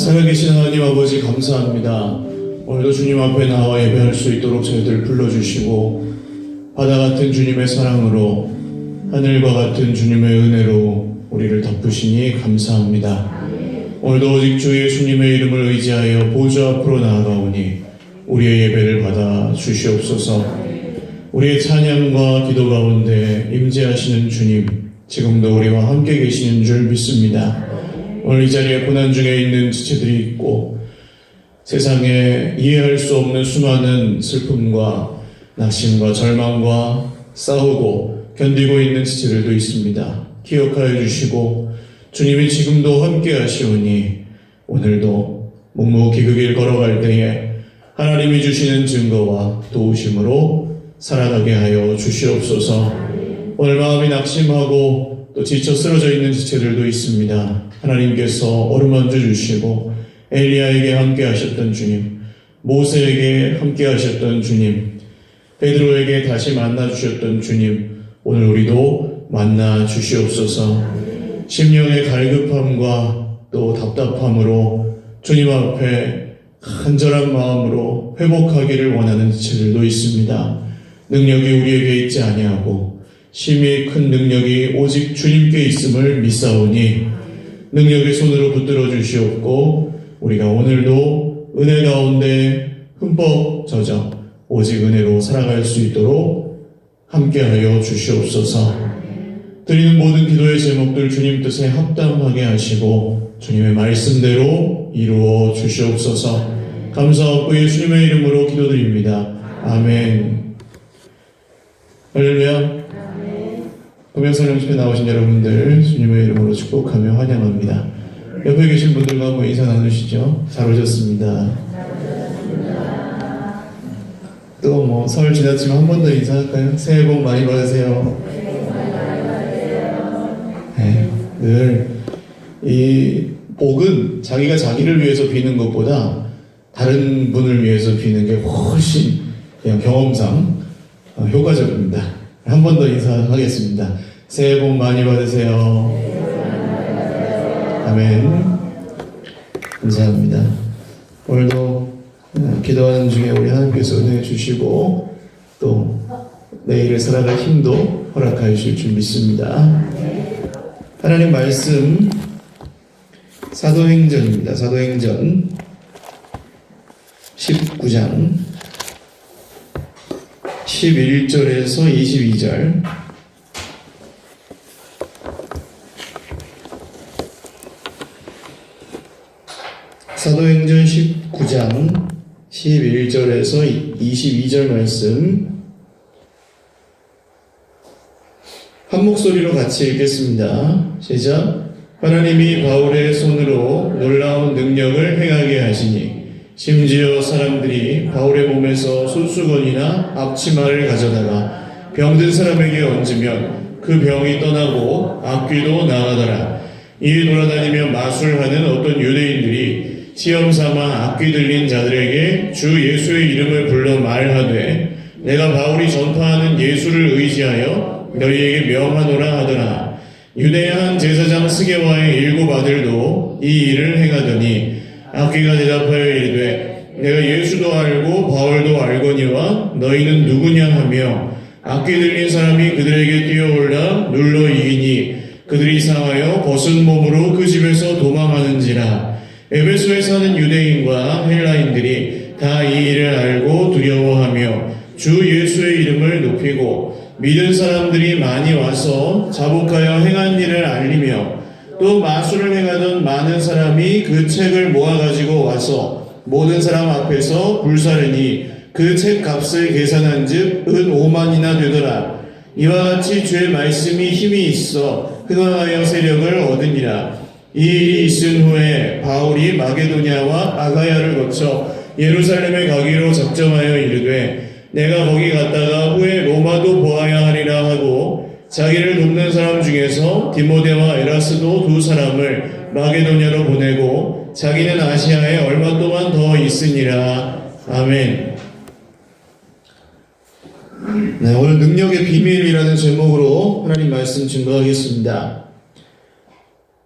살아계신 하나님 아버지 감사합니다. 오늘도 주님 앞에 나와 예배할 수 있도록 저희들 불러주시고 바다 같은 주님의 사랑으로 하늘과 같은 주님의 은혜로 우리를 덮으시니 감사합니다. 오늘도 오직 주 예수님의 이름을 의지하여 보좌 앞으로 나아가오니 우리의 예배를 받아 주시옵소서. 우리의 찬양과 기도 가운데 임재하시는 주님, 지금도 우리와 함께 계시는 줄 믿습니다. 오늘 이 자리에 고난 중에 있는 지체들이 있고 세상에 이해할 수 없는 수많은 슬픔과 낙심과 절망과 싸우고 견디고 있는 지체들도 있습니다. 기억하여 주시고 주님이 지금도 함께 하시오니 오늘도 묵묵히 그 길 걸어갈 때에 하나님이 주시는 증거와 도우심으로 살아가게 하여 주시옵소서. 오늘 마음이 낙심하고 또 지쳐 쓰러져 있는 지체들도 있습니다. 하나님께서 어루만져 주시고 엘리야에게 함께 하셨던 주님, 모세에게 함께 하셨던 주님, 베드로에게 다시 만나 주셨던 주님, 오늘 우리도 만나 주시옵소서. 심령의 갈급함과 또 답답함으로 주님 앞에 간절한 마음으로 회복하기를 원하는 지체들도 있습니다. 능력이 우리에게 있지 아니하고 심히 큰 능력이 오직 주님께 있음을 믿사오니 능력의 손으로 붙들어 주시옵고 우리가 오늘도 은혜 가운데 흠뻑 젖어 오직 은혜로 살아갈 수 있도록 함께하여 주시옵소서. 드리는 모든 기도의 제목들 주님 뜻에 합당하게 하시고 주님의 말씀대로 이루어 주시옵소서. 감사하고 예수님의 이름으로 기도드립니다. 아멘. 할렐루야. 금요성령 집에 나오신 여러분들 주님의 이름으로 축복하며 환영합니다. 옆에 계신 분들과 한번 인사 나누시죠. 잘 오셨습니다. 또 설 지났지만 한 번 더 인사할까요? 새해 복 많이 받으세요. 네, 늘 이 복은 자기가 자기를 위해서 비는 것보다 다른 분을 위해서 비는 게 훨씬 그냥 경험상 효과적입니다. 한 번 더 인사하겠습니다. 새해 복 많이 받으세요. 아멘. 감사합니다. 오늘도 기도하는 중에 우리 하나님께서 은혜 주시고 또 내일을 살아갈 힘도 허락하여 주실 줄 믿습니다. 하나님 말씀 사도행전입니다. 사도행전 19장 11절에서 22절. 사도행전 19장 11절에서 22절 말씀 한 목소리로 같이 읽겠습니다. 시작. 하나님이 바울의 손으로 놀라운 능력을 행하게 하시니 심지어 사람들이 바울의 몸에서 손수건이나 앞치마를 가져다가 병든 사람에게 얹으면 그 병이 떠나고 악귀도 나가더라. 이에 돌아다니며 마술하는 어떤 유대인들이 시험 삼아 악귀 들린 자들에게 주 예수의 이름을 불러 말하되 내가 바울이 전파하는 예수를 의지하여 너희에게 명하노라 하더라. 유대의 한 제사장 스게와의 7 아들도 이 일을 행하더니 악귀가 대답하여 이르되 내가 예수도 알고 바울도 알거니와 너희는 누구냐 하며 악귀 들린 사람이 그들에게 뛰어올라 눌러 이기니 그들이 상하여 벗은 몸으로 그 집에서 도망하는지라. 에베소에 사는 유대인과 헬라인들이 다 이 일을 알고 두려워하며 주 예수의 이름을 높이고 믿은 사람들이 많이 와서 자복하여 행한 일을 알리며 또 마술을 행하던 많은 사람이 그 책을 모아가지고 와서 모든 사람 앞에서 불사르니 그 책 값을 계산한 즉 은 5만이나 되더라. 이와 같이 주의 말씀이 힘이 있어 흥황하여 세력을 얻으니라. 이 일이 있은 후에 바울이 마게도냐와 아가야를 거쳐 예루살렘에 가기로 작정하여 이르되 내가 거기 갔다가 후에 로마도 보아야 하리라 하고 자기를 돕는 사람 중에서 디모데와 에라스도 2 사람을 마게도냐로 보내고 자기는 아시아에 얼마 동안 더 있으니라. 아멘. 네, 오늘 능력의 비밀이라는 제목으로 하나님 말씀 증거하겠습니다.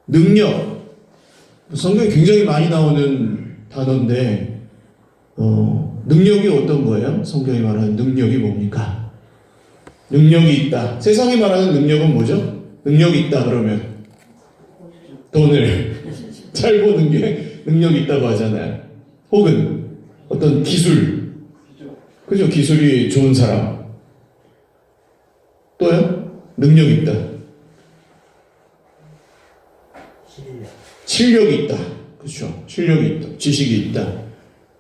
능력, 성경에 굉장히 많이 나오는 단어인데 능력이 어떤 거예요? 성경이 말하는 능력이 뭡니까? 능력이 있다. 세상이 말하는 능력은 뭐죠? 능력이 있다 그러면 돈을 잘 버는 게 능력이 있다고 하잖아요. 혹은 어떤 기술, 그죠? 기술이 좋은 사람. 또요? 능력이 있다. 실력이 있다. 그렇죠? 실력이 있다. 지식이 있다.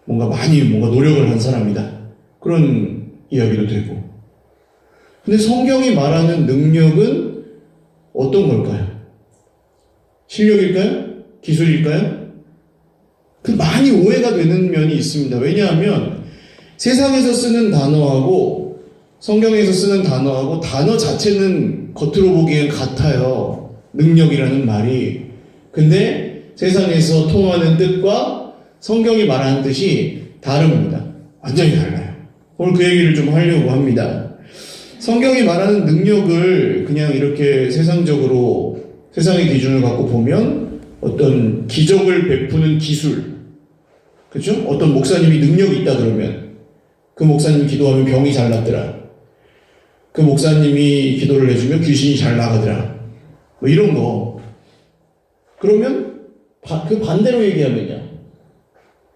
뭔가 노력을 한 사람이다. 그런 이야기도 되고. 근데 성경이 말하는 능력은 어떤 걸까요? 실력일까요? 기술일까요? 그 많이 오해가 되는 면이 있습니다. 왜냐하면 세상에서 쓰는 단어하고 성경에서 쓰는 단어하고 단어 자체는 겉으로 보기엔 같아요. 능력이라는 말이. 근데 세상에서 통하는 뜻과 성경이 말하는 뜻이 다릅니다. 완전히 달라요. 오늘 그 얘기를 좀 하려고 합니다. 성경이 말하는 능력을 그냥 이렇게 세상적으로 세상의 기준을 갖고 보면 어떤 기적을 베푸는 기술, 그렇죠? 어떤 목사님이 능력이 있다 그러면 그 목사님이 기도하면 병이 잘 낫더라. 그 목사님이 기도를 해주면 귀신이 잘 나가더라. 뭐 이런 거. 그러면 그 반대로 얘기하면요.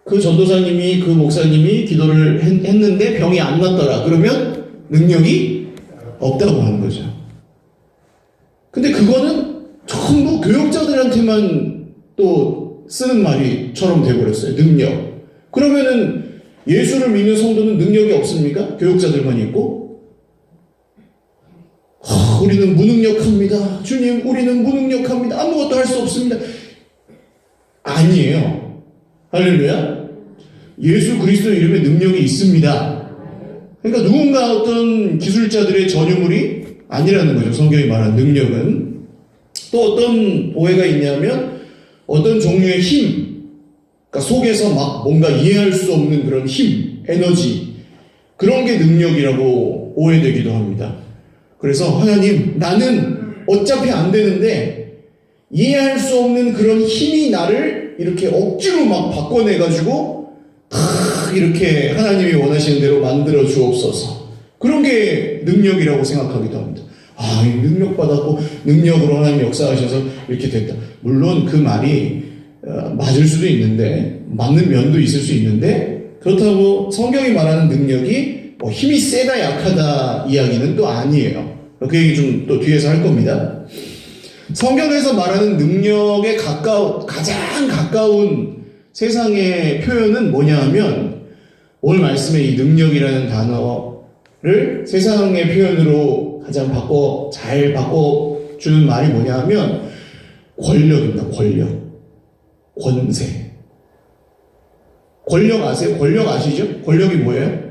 그 전도사님이 그 목사님이 기도를 했는데 병이 안 났더라. 그러면 능력이 없다고 하는 거죠. 근데 그거는 전부 교역자들한테만 또 쓰는 말이처럼 돼버렸어요. 능력. 그러면은 예수를 믿는 성도는 능력이 없습니까? 교역자들만 있고? 우리는 무능력합니다. 주님, 우리는 무능력합니다. 아무것도 할 수 없습니다. 아니에요. 할렐루야. 예수 그리스도 이름에 능력이 있습니다. 그러니까 누군가 어떤 기술자들의 전유물이 아니라는 거죠. 성경이 말하는 능력은. 또 어떤 오해가 있냐면 어떤 종류의 힘, 그러니까 속에서 막 뭔가 이해할 수 없는 그런 힘, 에너지, 그런 게 능력이라고 오해되기도 합니다. 그래서 하나님, 나는 어차피 안 되는데 이해할 수 없는 그런 힘이 나를 이렇게 억지로 막 바꿔내가지고 이렇게 하나님이 원하시는 대로 만들어 주옵소서. 그런 게 능력이라고 생각하기도 합니다. 아, 이 능력 받았고 능력으로 하나님 역사하셔서 이렇게 됐다. 물론 그 말이 맞을 수도 있는데, 맞는 면도 있을 수 있는데, 그렇다고 성경이 말하는 능력이 뭐 힘이 세다 약하다 이야기는 또 아니에요. 그 얘기 좀 또 뒤에서 할 겁니다. 성경에서 말하는 능력에 가장 가까운 세상의 표현은 뭐냐 하면, 오늘 말씀에 이 능력이라는 단어를 세상의 표현으로 가장 잘 바꿔주는 말이 뭐냐 하면 권력입니다. 권세. 권력 아세요? 권력 아시죠? 권력이 뭐예요?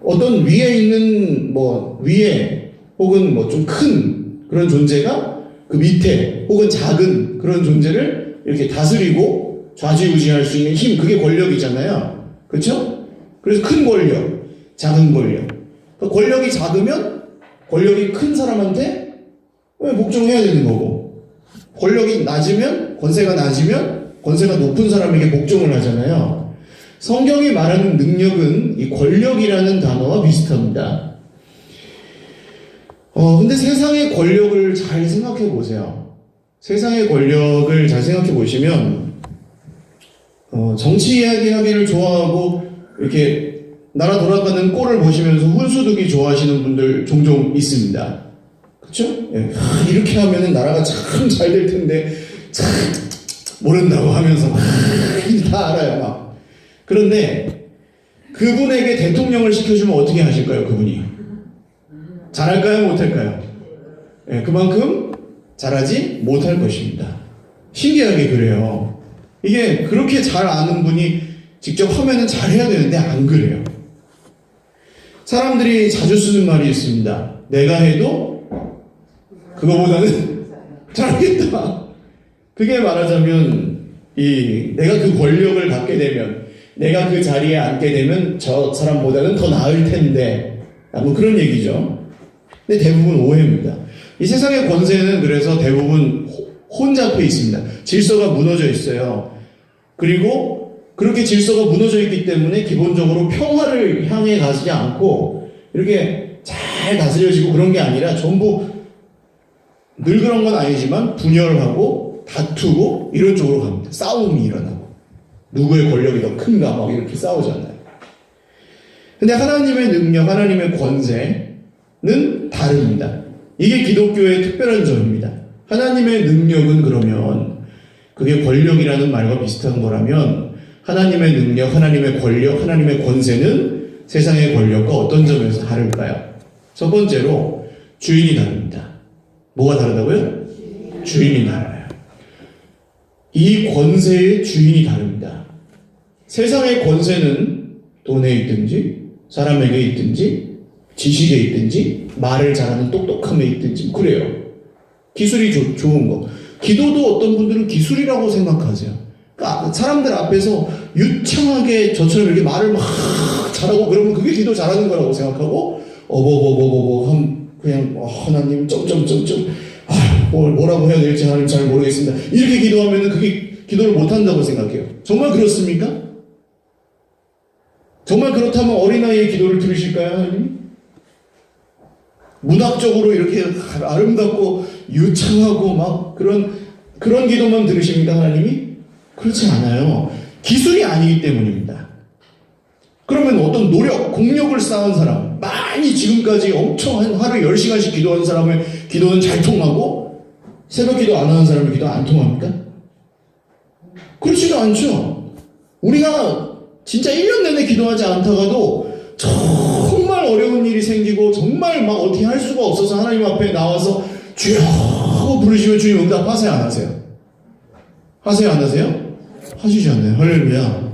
어떤 위에 있는 위에 혹은 좀 큰 그런 존재가 그 밑에 혹은 작은 그런 존재를 이렇게 다스리고 좌지우지할 수 있는 힘, 그게 권력이잖아요. 그렇죠? 그래서 큰 권력, 작은 권력. 그러니까 권력이 작으면 권력이 큰 사람한테 복종해야 되는 거고, 권력이 낮으면, 권세가 낮으면 권세가 높은 사람에게 복종을 하잖아요. 성경이 말하는 능력은 이 권력이라는 단어와 비슷합니다. 근데 세상의 권력을 잘 생각해 보세요. 세상의 권력을 잘 생각해 보시면, 정치 이야기 하기를 좋아하고, 이렇게 나라 돌아가는 꼴을 보시면서 훈수두기 좋아하시는 분들 종종 있습니다. 그쵸? 예. 이렇게 하면은 나라가 참 잘 될 텐데, 참 모른다고 하면서 다 알아요, 막. 그런데 그분에게 대통령을 시켜주면 어떻게 하실까요, 그분이? 잘할까요, 못할까요? 예, 그만큼 잘하지 못할 것입니다. 신기하게 그래요. 이게 그렇게 잘 아는 분이 직접 하면은 잘해야 되는데 안 그래요. 사람들이 자주 쓰는 말이 있습니다. 내가 해도 그거보다는 잘하겠다. 그게 말하자면 내가 그 권력을 갖게 되면, 내가 그 자리에 앉게 되면 저 사람보다는 더 나을 텐데, 뭐 그런 얘기죠. 근데 대부분 오해입니다. 이 세상의 권세는 그래서 대부분 혼잡해 있습니다. 질서가 무너져 있어요. 그리고 그렇게 질서가 무너져 있기 때문에 기본적으로 평화를 향해 가지 않고 이렇게 잘 다스려지고 그런 게 아니라 전부 늘 그런 건 아니지만 분열하고 다투고 이런 쪽으로 갑니다. 싸움이 일어나고 누구의 권력이 더 큰가 막 이렇게 싸우잖아요. 근데 하나님의 능력, 하나님의 권세는 다릅니다. 이게 기독교의 특별한 점입니다. 하나님의 능력은 그러면 그게 권력이라는 말과 비슷한 거라면 하나님의 능력, 하나님의 권력, 하나님의 권세는 세상의 권력과 어떤 점에서 다를까요? 첫 번째로 주인이 다릅니다. 뭐가 다르다고요? 주인이 달라요. 이 권세의 주인이 다릅니다. 세상의 권세는 돈에 있든지 사람에게 있든지 지식에 있든지 말을 잘하는 똑똑함에 있든지 그래요. 기술이 좋은 거. 기도도 어떤 분들은 기술이라고 생각하세요. 그러니까 사람들 앞에서 유창하게 저처럼 이렇게 말을 막 잘하고 그러면 그게 기도 잘하는 거라고 생각하고 그냥 하나님 뭐라고 해야 될지 하나님 잘 모르겠습니다. 이렇게 기도하면 그게 기도를 못한다고 생각해요. 정말 그렇습니까? 정말 그렇다면 어린아이의 기도를 들으실까요, 하나님? 문학적으로 이렇게 아름답고 유창하고 막 그런 기도만 들으십니까, 하나님이? 그렇지 않아요. 기술이 아니기 때문입니다. 그러면 어떤 노력, 공력을 쌓은 사람, 많이 지금까지 엄청 하루 10시간씩 기도하는 사람의 기도는 잘 통하고 새벽 기도 안 하는 사람의 기도 안 통합니까? 그렇지도 않죠. 우리가 진짜 1년 내내 기도하지 않다가도 정말 어려운 일이 생기고 정말 막 어떻게 할 수가 없어서 하나님 앞에 나와서 주여 하고 부르시면 주님 응답하세요, 안 하세요? 하세요, 안 하세요? 하시지 않나요? 할렐루야.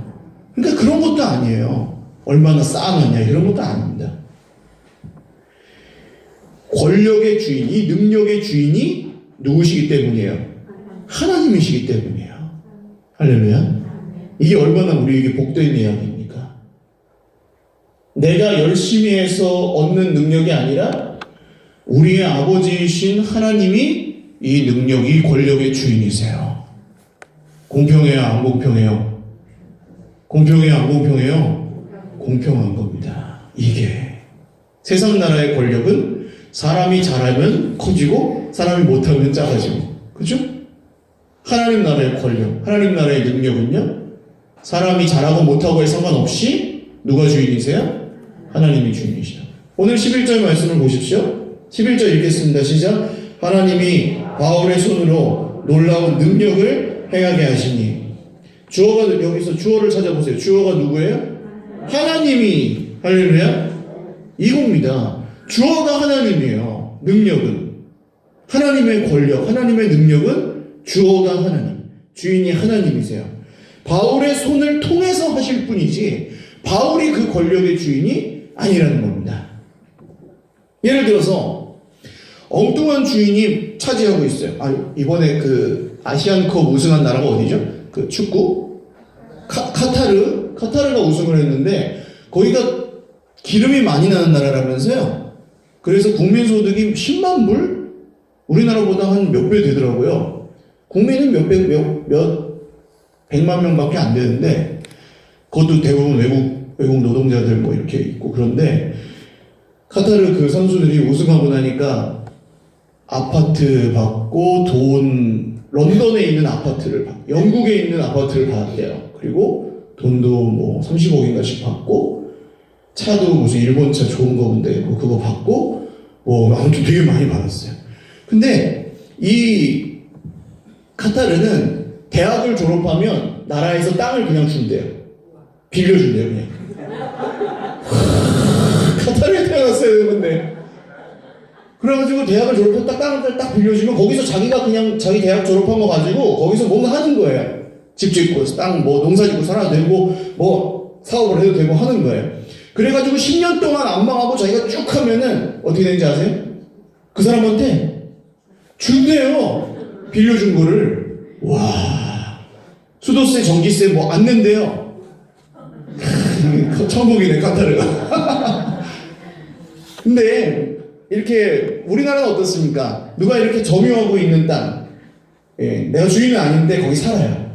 그러니까 그런 것도 아니에요. 얼마나 쌓아놨냐 이런 것도 아닙니다. 권력의 주인, 이 능력의 주인이 누구시기 때문이에요? 하나님이시기 때문이에요. 할렐루야. 이게 얼마나 우리에게 복된 이야기입니까? 내가 열심히 해서 얻는 능력이 아니라 우리의 아버지이신 하나님이 이 능력, 이 권력의 주인이세요. 공평해요, 안 공평해요? 공평해요, 안 공평해요? 공평한 겁니다. 이게 세상 나라의 권력은 사람이 잘하면 커지고 사람이 못하면 작아지고, 그죠? 하나님 나라의 권력, 하나님 나라의 능력은요, 사람이 잘하고 못하고에 상관없이 누가 주인이세요? 하나님이 주인이시다. 오늘 11절 말씀을 보십시오. 11절 읽겠습니다. 시작. 하나님이 바울의 손으로 놀라운 능력을 행하게 하시니. 주어가, 여기서 주어를 찾아보세요. 주어가 누구예요? 하나님이. 할렐루야. 이겁니다. 주어가 하나님이에요. 능력은. 하나님의 권력, 하나님의 능력은 주어가 하나님, 주인이 하나님이세요. 바울의 손을 통해서 하실 뿐이지 바울이 그 권력의 주인이 아니라는 겁니다. 예를 들어서 엉뚱한 주인이 차지하고 있어요. 이번에 그 아시안컵 우승한 나라가 어디죠? 그 축구? 카타르가 우승을 했는데 거기가 기름이 많이 나는 나라라면서요. 그래서 국민소득이 10만 불? 우리나라보다 한 몇 배 되더라고요. 국민은 몇 100만 명밖에 안 되는데 그것도 대부분 외국 노동자들 뭐 이렇게 있고 그런데 카타르 그 선수들이 우승하고 나니까 아파트 받고 돈 런던에 있는 아파트를 받고 영국에 있는 아파트를 받았대요. 그리고 돈도 뭐 30억인가씩 받고 차도 무슨 일본 차 좋은 거 본데 뭐 그거 받고 뭐 아무튼 되게 많이 받았어요. 근데 이 카타르는 대학을 졸업하면 나라에서 땅을 그냥 준대요. 빌려준대요, 그냥. 카타르에 태어났어야 되는데. 그래가지고 대학을 졸업했다 땅을 딱 빌려주면 거기서 자기가 그냥 자기 대학 졸업한 거 가지고 거기서 뭔가 하는 거예요. 집 짓고, 땅 뭐 농사 짓고 살아도 되고, 뭐 사업을 해도 되고 하는 거예요. 그래가지고 10년 동안 안 망하고 자기가 쭉 하면은 어떻게 되는지 아세요? 그 사람한테 준대요. 빌려준 거를. 와, 수도세, 전기세 뭐 안 낸대요. 천국이네, 카타르가. 근데 이렇게 우리나라는 어떻습니까? 누가 이렇게 점유하고 있는 땅, 예, 내가 주인은 아닌데 거기 살아요.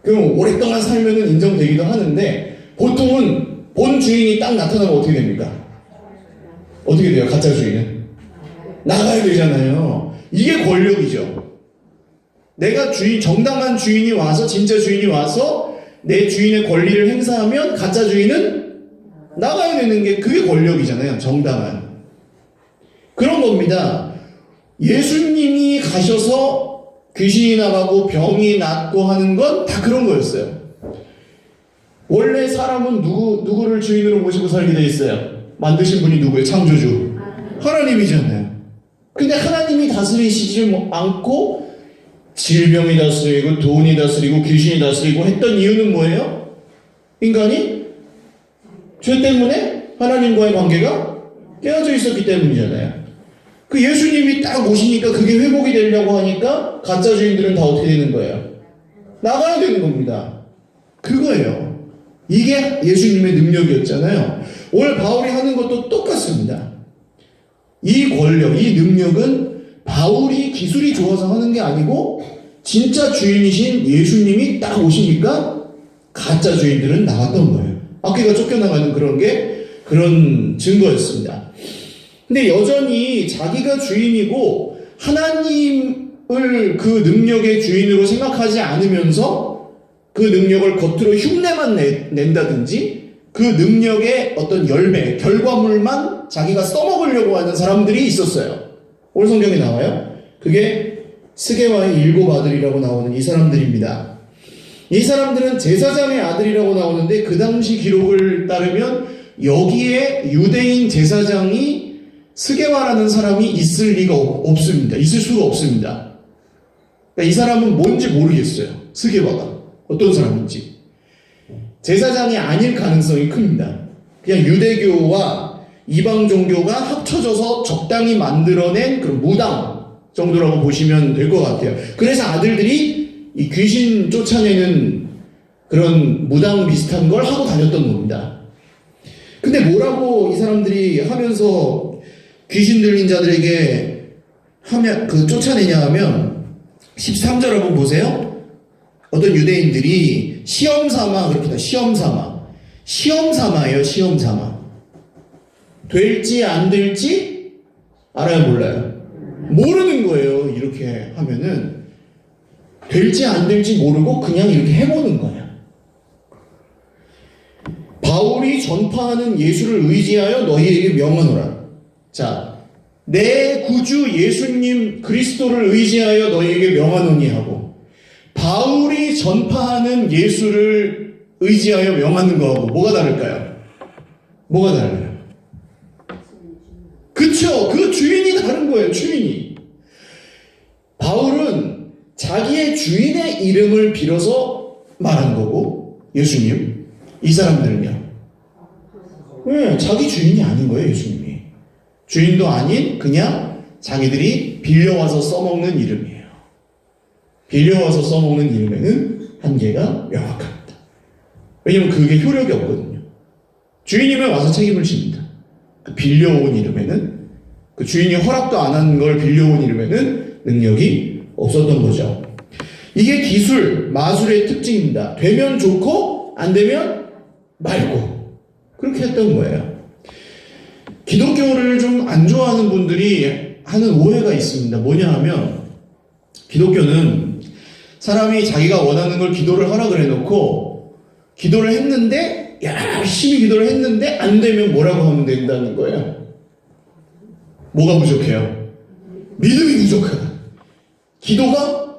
그럼 오랫동안 살면은 인정되기도 하는데 보통은 본 주인이 딱 나타나면 어떻게 됩니까? 어떻게 돼요? 가짜 주인은? 나가야 되잖아요. 이게 권력이죠. 내가 정당한 주인이 와서, 진짜 주인이 와서 내 주인의 권리를 행사하면 가짜 주인은 나가야 되는 게 그게 권력이잖아요. 정당한. 그런 겁니다. 예수님이 가셔서 귀신이 나가고 병이 낫고 하는 건 다 그런 거였어요. 원래 사람은 누구를 주인으로 모시고 살게 돼 있어요? 만드신 분이 누구예요? 창조주. 하나님이잖아요. 근데 하나님이 다스리시지 않고 질병이 다스리고 돈이 다스리고 귀신이 다스리고 했던 이유는 뭐예요? 인간이 죄 때문에 하나님과의 관계가 깨어져 있었기 때문이잖아요. 그 예수님이 딱 오시니까 그게 회복이 되려고 하니까 가짜 주인들은 다 어떻게 되는 거예요? 나가야 되는 겁니다. 그거예요. 이게 예수님의 능력이었잖아요. 오늘 바울이 하는 것도 똑같습니다. 이 권력, 이 능력은 바울이 기술이 좋아서 하는 게 아니고 진짜 주인이신 예수님이 딱 오시니까 가짜 주인들은 나갔던 거예요. 악귀가 쫓겨나가는 그런 증거였습니다. 근데 여전히 자기가 주인이고 하나님을 그 능력의 주인으로 생각하지 않으면서 그 능력을 겉으로 흉내만 낸다든지 그 능력의 어떤 열매, 결과물만 자기가 써먹으려고 하는 사람들이 있었어요. 오늘 성경에 나와요. 그게 스게와의 7 아들이라고 나오는 이 사람들입니다. 이 사람들은 제사장의 아들이라고 나오는데 그 당시 기록을 따르면 여기에 유대인 제사장이 스게와라는 사람이 있을 리가 없습니다. 있을 수가 없습니다. 그러니까 이 사람은 뭔지 모르겠어요. 스게와가 어떤 사람인지. 제사장이 아닐 가능성이 큽니다. 그냥 유대교와 이방 종교가 합쳐져서 적당히 만들어낸 그런 무당 정도라고 보시면 될 것 같아요. 그래서 아들들이 이 귀신 쫓아내는 그런 무당 비슷한 걸 하고 다녔던 겁니다. 근데 뭐라고 이 사람들이 하면서 귀신 들린 자들에게 쫓아내냐 하면 13절 한번 보세요. 어떤 유대인들이 시험 삼아 그렇게 다 시험 삼아예요. 시험 삼아. 될지 안 될지 알아요, 몰라요? 모르는 거예요. 이렇게 하면은 될지 안 될지 모르고 그냥 이렇게 해보는 거야. 바울이 전파하는 예수를 의지하여 너희에게 명하노라. 자, 내 구주 예수님 그리스도를 의지하여 너희에게 명하노니 하고 바울이 전파하는 예수를 의지하여 명하는 거하고 뭐가 다를까요? 뭐가 달라요? 그쵸? 그 주인이 다른 거예요. 주인이. 바울은 자기의 주인의 이름을 빌어서 말한 거고 예수님, 이 사람들은요. 네, 자기 주인이 아닌 거예요. 예수님이. 주인도 아닌 그냥 자기들이 빌려와서 써먹는 이름이에요. 빌려와서 써먹는 이름에는 한계가 명확합니다. 왜냐면 그게 효력이 없거든요. 주인이면 와서 책임을 집니다. 그 빌려온 이름에는, 그 주인이 허락도 안 한 걸 빌려온 이름에는 능력이 없었던 거죠. 이게 기술, 마술의 특징입니다. 되면 좋고 안 되면 말고 그렇게 했던 거예요. 기독교를 좀 안 좋아하는 분들이 하는 오해가 있습니다. 뭐냐 하면 기독교는 사람이 자기가 원하는 걸 기도를 하라 그래 놓고 기도를 했는데 열심히 기도를 했는데 안 되면 뭐라고 하면 된다는 거예요. 뭐가 부족해요? 믿음이 부족하다. 기도가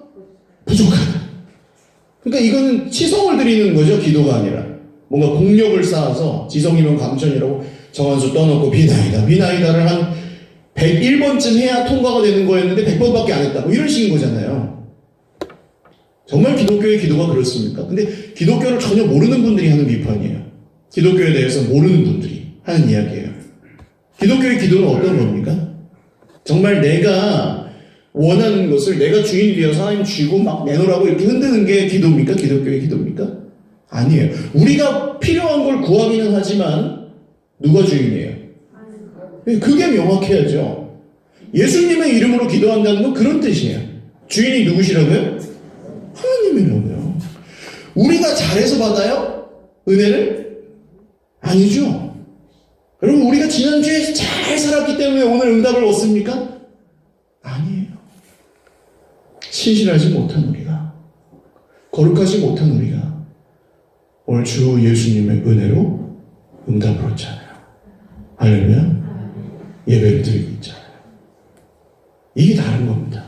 부족하다. 그러니까 이거는 치성을 드리는 거죠. 기도가 아니라 뭔가 공력을 쌓아서 지성이면 감천이라고 정한수 떠놓고 비나이다를 한 101번쯤 해야 통과가 되는 거였는데 100번밖에 안 했다. 뭐 이런 식인 거잖아요. 정말 기독교의 기도가 그렇습니까? 근데 기독교를 전혀 모르는 분들이 하는 비판이에요. 기독교에 대해서 모르는 분들이 하는 이야기예요. 기독교의 기도는 어떤 겁니까? 정말 내가 원하는 것을 내가 주인이 되어서 하나님 쥐고 막 내놓으라고 이렇게 흔드는 게 기도입니까? 기독교의 기도입니까? 아니에요. 우리가 필요한 걸 구하기는 하지만 누가 주인이에요? 그게 명확해야죠. 예수님의 이름으로 기도한다는 건 그런 뜻이에요. 주인이 누구시라고요? 하나님이라고요. 우리가 잘해서 받아요? 은혜를? 아니죠. 여러분, 우리가 지난주에 잘 살았기 때문에 오늘 응답을 얻습니까? 아니에요. 신실하지 못한 우리가, 거룩하지 못한 우리가 오늘 주 예수님의 은혜로 응답을 얻잖아요. 할렐루야. 예배를 드리고 있잖아요. 이게 다른 겁니다.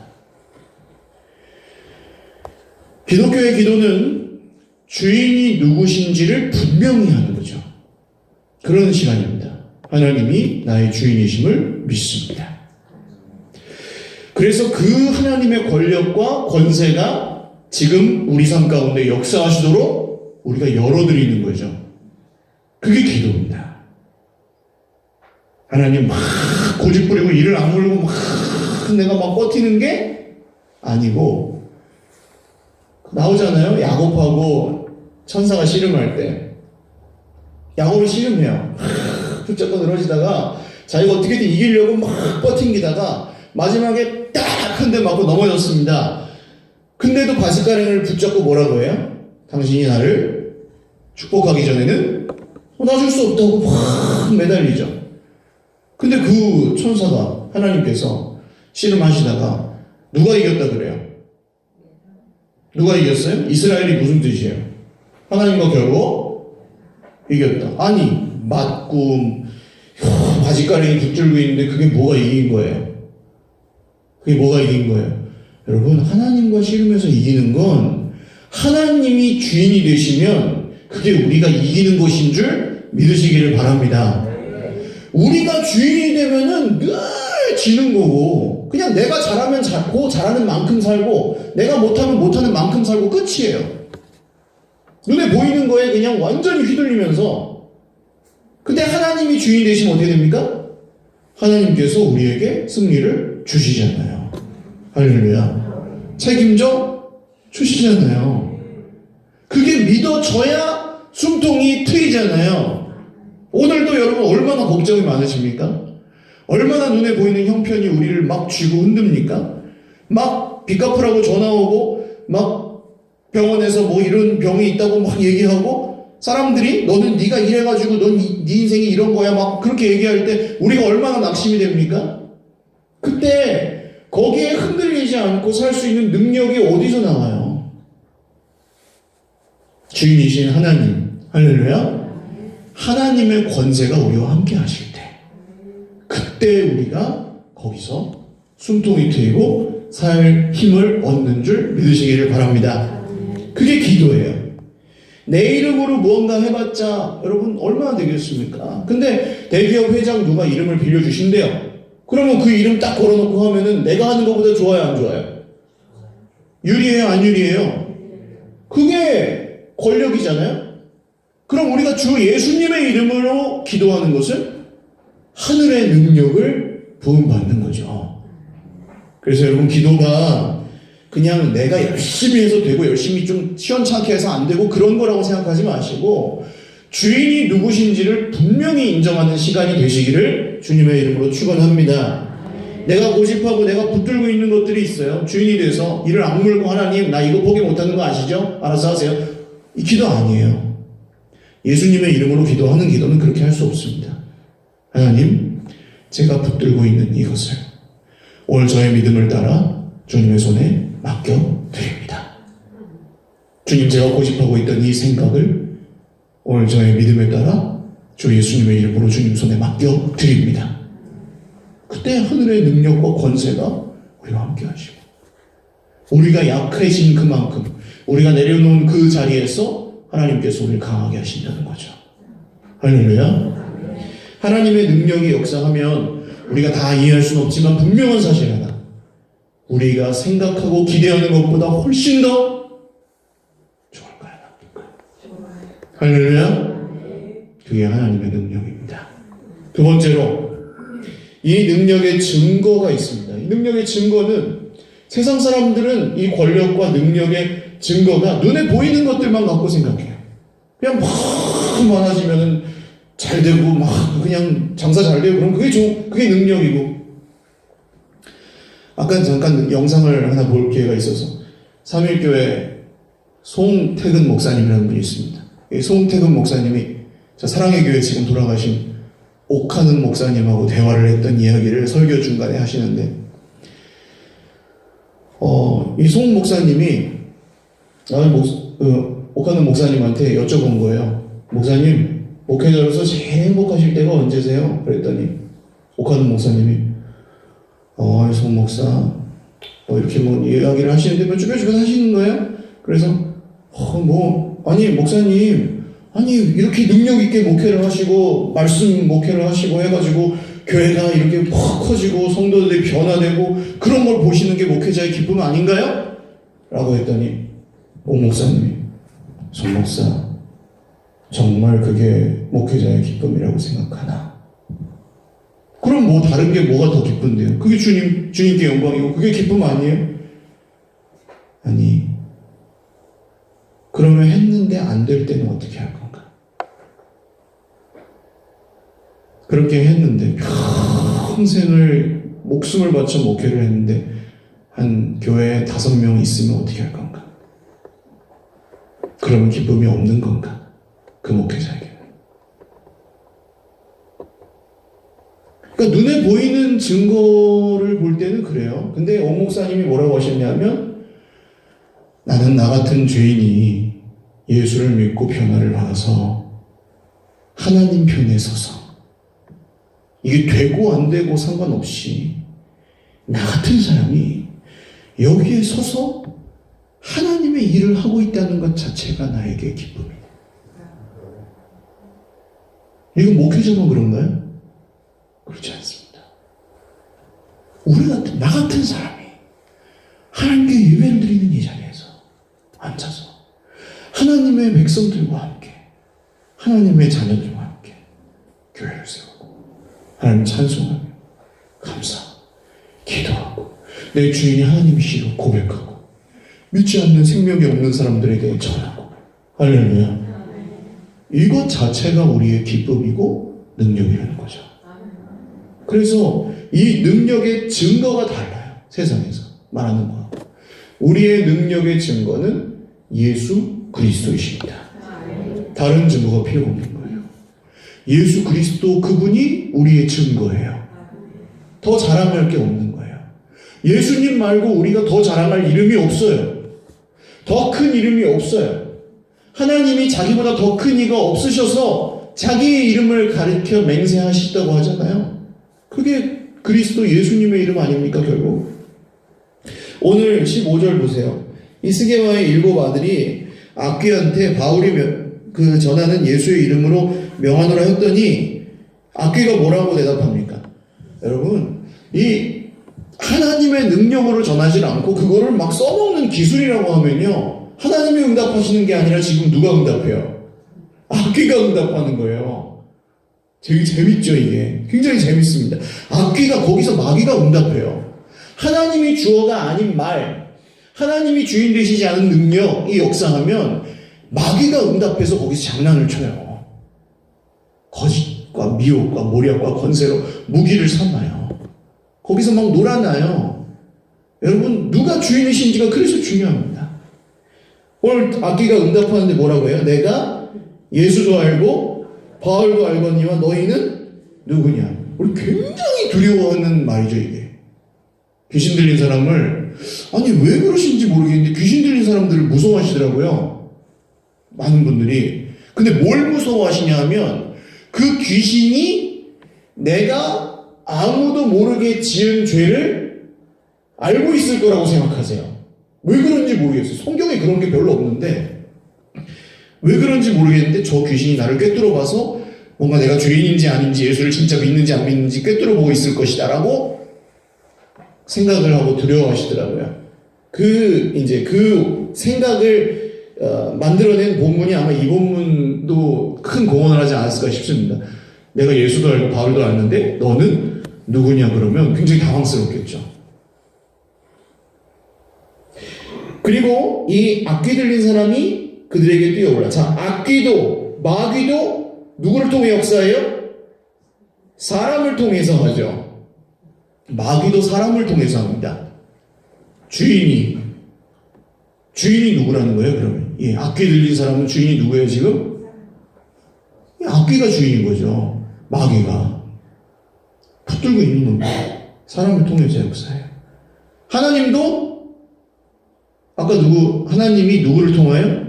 기독교의 기도는 주인이 누구신지를 분명히 하는 거죠. 그런 시간입니다. 하나님이 나의 주인이심을 믿습니다. 그래서 그 하나님의 권력과 권세가 지금 우리 삶 가운데 역사하시도록 우리가 열어드리는 거죠. 그게 기도입니다. 하나님 막 고집 부리고 이를 악물고 막 내가 막 버티는 게 아니고, 나오잖아요. 야곱하고 천사가 씨름할 때 야곱을 씨름해요. 붙잡고 늘어지다가 자기가 어떻게든 이기려고 막 버팅기다가 마지막에 딱 한 대 맞고 넘어졌습니다. 근데도 바짓가랭이를 붙잡고 뭐라고 해요? 당신이 나를 축복하기 전에는 놔줄 수 없다고 막 매달리죠. 근데 그 천사가, 하나님께서 씨름하시다가 누가 이겼다 그래요? 누가 이겼어요? 이스라엘이 무슨 뜻이에요? 하나님과 결국 이겼다. 아니, 맞고 바짓가랭이 붙들고 있는데 그게 뭐가 이긴 거예요? 그게 뭐가 이긴 거예요? 여러분, 하나님과 씨름해서 이기는 건 하나님이 주인이 되시면 그게 우리가 이기는 것인 줄 믿으시기를 바랍니다. 우리가 주인이 되면은 늘 지는 거고, 그냥 내가 잘하면 잘고 잘하는 만큼 살고 내가 못하면 못하는 만큼 살고 끝이에요. 눈에 보이는 거에 그냥 완전히 휘둘리면서. 근데 하나님이 주인 되시면 어떻게 됩니까? 하나님께서 우리에게 승리를 주시잖아요. 할렐루야. 책임져 주시잖아요. 그게 믿어져야 숨통이 트이잖아요. 오늘도 여러분 얼마나 걱정이 많으십니까? 얼마나 눈에 보이는 형편이 우리를 막 쥐고 흔듭니까? 막 빚 갚으라고 전화 오고 막 병원에서 뭐 이런 병이 있다고 막 얘기하고, 사람들이 너는 네가 이래가지고 넌 네 인생이 이런 거야 막 그렇게 얘기할 때 우리가 얼마나 낙심이 됩니까? 그때 거기에 흔들리지 않고 살 수 있는 능력이 어디서 나와요? 주인이신 하나님, 할렐루야. 하나님의 권세가 우리와 함께 하실 때, 그때 우리가 거기서 숨통이 트이고 살 힘을 얻는 줄 믿으시기를 바랍니다. 그게 기도예요. 내 이름으로 무언가 해봤자 여러분 얼마나 되겠습니까? 근데 대기업 회장 누가 이름을 빌려주신대요. 그러면 그 이름 딱 걸어놓고 하면은 내가 하는 것보다 좋아요, 안 좋아요? 유리해요, 안 유리해요? 그게 권력이잖아요? 그럼 우리가 주 예수님의 이름으로 기도하는 것은 하늘의 능력을 부음받는 거죠. 그래서 여러분, 기도가 그냥 내가 열심히 해서 되고 열심히 좀 시원찮게 해서 안 되고 그런 거라고 생각하지 마시고, 주인이 누구신지를 분명히 인정하는 시간이 되시기를 주님의 이름으로 축원합니다. 내가 고집하고 내가 붙들고 있는 것들이 있어요. 주인이 돼서 이를 악물고 하나님 나 이거 포기 못하는 거 아시죠? 알아서 하세요. 이 기도 아니에요. 예수님의 이름으로 기도하는 기도는 그렇게 할 수 없습니다. 하나님, 제가 붙들고 있는 이것을 오늘 저의 믿음을 따라 주님의 손에 맡겨드립니다. 주님, 제가 고집하고 있던 이 생각을 오늘 저의 믿음에 따라 주 예수님의 이름으로 주님 손에 맡겨드립니다. 그때 하늘의 능력과 권세가 우리와 함께 하시고, 우리가 약해진 그만큼 우리가 내려놓은 그 자리에서 하나님께서 우리를 강하게 하신다는 거죠. 할렐루야. 하나님의 능력이 역사하면 우리가 다 이해할 수는 없지만 분명한 사실 하나, 우리가 생각하고 기대하는 것보다 훨씬 더 좋을까요? 할렐루야. 그게 하나님의 능력입니다. 두 번째로, 이 능력의 증거가 있습니다. 이 능력의 증거는, 세상 사람들은 이 권력과 능력의 증거가 눈에 보이는 것들만 갖고 생각해요. 그냥 막 많아지면은 잘 되고 막 그냥 장사 잘 되고 그럼 그게 능력이고, 아까 잠깐 영상을 하나 볼 기회가 있어서 삼일교회 송태근 목사님이라는 분이 있습니다. 이 송태근 목사님이 사랑의 교회 지금 돌아가신 옥하는 목사님하고 대화를 했던 이야기를 설교 중간에 하시는데, 이 송 목사님이 옥하는 목사님한테 여쭤본 거예요. 목사님, 목회자로서 제일 행복하실 때가 언제세요? 그랬더니 옥하는 목사님이 송 목사 이렇게 이야기를 하시는데 쭈뼛쭈뼛 하시는 거예요. 그래서 아니 목사님, 아니 이렇게 능력 있게 목회를 하시고 말씀 목회를 하시고 해가지고 교회가 이렇게 팍 커지고 성도들이 변화되고 그런 걸 보시는 게 목회자의 기쁨 아닌가요? 라고 했더니 옥 목사님이, 송 목사, 정말 그게 목회자의 기쁨이라고 생각하나? 그럼 다른 게 뭐가 더 기쁜데요? 그게 주님께 영광이고 그게 기쁨 아니에요? 아니, 그러면 했는데 안 될 때는 어떻게 할 건가? 그렇게 했는데 평생을 목숨을 바쳐 목회를 했는데 한 교회에 5명 있으면 어떻게 할 건가? 그러면 기쁨이 없는 건가? 그 목회자에게. 그러니까 눈에 보이는 증거를 볼 때는 그래요. 근데 옥 목사님이 뭐라고 하셨냐면, 나는 나 같은 죄인이 예수를 믿고 변화를 받아서 하나님 편에 서서, 이게 되고 안 되고 상관없이 나 같은 사람이 여기에 서서 하나님의 일을 하고 있다는 것 자체가 나에게 기쁨이다. 이건 목회자만 그런가요? 그렇지 않습니다. 나 같은 사람이 하나님께 예배를 드리는 이 자리에서 앉아서 하나님의 백성들과 함께, 하나님의 자녀들과 함께 교회를 세우고 하나님 찬송하며 감사하고 기도하고 내 주인이 하나님이시로 고백하고 믿지 않는 생명이 없는 사람들에게 전하고, 할렐루야. 이것 자체가 우리의 기쁨이고 능력이라는 거죠. 그래서 이 능력의 증거가 달라요. 세상에서 말하는 거하고. 우리의 능력의 증거는 예수 그리스도이십니다. 다른 증거가 필요 없는 거예요. 예수 그리스도 그분이 우리의 증거예요. 더 자랑할 게 없는 거예요. 예수님 말고 우리가 더 자랑할 이름이 없어요. 더 큰 이름이 없어요. 하나님이 자기보다 더 큰 이가 없으셔서 자기의 이름을 가리켜 맹세하시다고 하잖아요. 그게 그리스도 예수님의 이름 아닙니까, 결국? 오늘 15절 보세요. 이 스게와의 7 아들이 악귀한테 바울이 전하는 예수의 이름으로 명하노라 했더니 악귀가 뭐라고 대답합니까? 여러분, 이 하나님의 능력으로 전하지 않고 그거를 막 써먹는 기술이라고 하면요, 하나님이 응답하시는 게 아니라 지금 누가 응답해요? 악귀가 응답하는 거예요. 되게 재밌죠, 이게. 굉장히 재밌습니다. 악귀가 거기서 마귀가 응답해요. 하나님이 주어가 아닌 말, 하나님이 주인 되시지 않은 능력이 역사하면 마귀가 응답해서 거기서 장난을 쳐요. 거짓과 미혹과 모략과 권세로 무기를 삼아요. 거기서 막 놀아나요. 여러분, 누가 주인이신지가 그래서 중요합니다. 오늘 악귀가 응답하는데 뭐라고 해요? 내가 예수도 알고 바울도 알거니와 너희는 누구냐? 우리 굉장히 두려워하는 말이죠, 이게. 귀신 들린 사람을, 아니 왜 그러신지 모르겠는데 귀신 들린 사람들을 무서워하시더라고요, 많은 분들이. 근데 뭘 무서워하시냐 하면 그 귀신이 내가 아무도 모르게 지은 죄를 알고 있을 거라고 생각하세요. 왜 그런지 모르겠어요. 성경에 그런 게 별로 없는데 왜 그런지 모르겠는데 저 귀신이 나를 꿰뚫어 봐서 뭔가 내가 주인인지 아닌지, 예수를 진짜 믿는지 안 믿는지 꿰뚫어 보고 있을 것이다 라고 생각을 하고 두려워하시더라고요. 그 생각을 만들어낸 본문이 아마 이 본문도 큰 공헌을 하지 않았을까 싶습니다. 내가 예수도 알고 바울도 알는데 너는 누구냐 그러면 굉장히 당황스럽겠죠. 그리고 이 악귀 들린 사람이 그들에게 뛰어올라. 자, 악귀도 마귀도 누구를 통해 역사해요? 사람을 통해서 하죠. 마귀도 사람을 통해서 합니다. 주인이 누구라는 거예요, 그러면? 예, 악귀 들린 사람은 주인이 누구예요, 지금? 악귀가 주인인 거죠. 마귀가. 붙들고 있는 겁니다. 사람을 통해서 역사해요. 하나님도, 하나님이 누구를 통하여?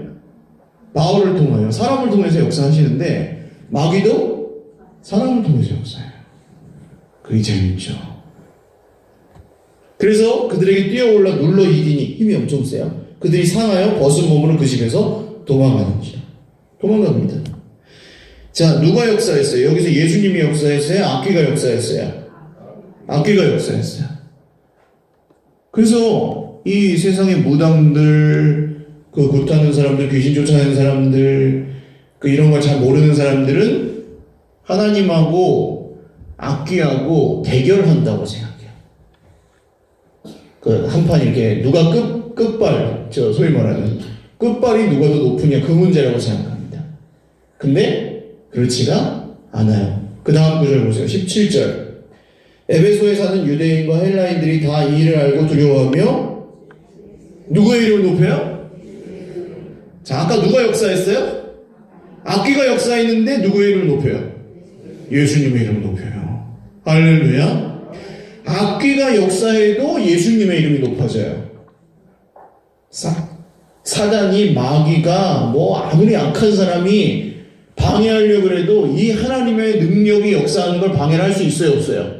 바울을 통하여, 사람을 통해서 역사하시는데, 마귀도 사람을 통해서 역사해요. 그게 재밌죠. 그래서 그들에게 뛰어올라 눌러 이기니 힘이 엄청 세요. 그들이 상하여 벗은 몸으로 그 집에서 도망갑니다. 자, 누가 역사했어요? 여기서 예수님이 역사했어요? 악귀가 역사했어요? 악귀가 역사했어요. 그래서 이 세상의 무당들, 굿하는 사람들, 귀신 쫓아내는 사람들, 이런 걸 잘 모르는 사람들은 하나님하고 악귀하고 대결한다고 생각해요. 한판 이렇게 누가 끝발, 소위 말하는 끝발이 누가 더 높으냐, 그 문제라고 생각합니다. 근데 그렇지가 않아요. 그 다음 구절 보세요. 17절. 에베소에 사는 유대인과 헬라인들이 다 이 일을 알고 두려워하며 누구의 이름을 높여요? 자, 아까 누가 역사했어요? 악귀가 역사했는데 누구의 이름을 높여요? 예수님의 이름을 높여요. 할렐루야. 악귀가 역사해도 예수님의 이름이 높아져요. 사단이, 마귀가 아무리 악한 사람이 방해하려고 해도 이 하나님의 능력이 역사하는 걸 방해를 할 수 있어요, 없어요?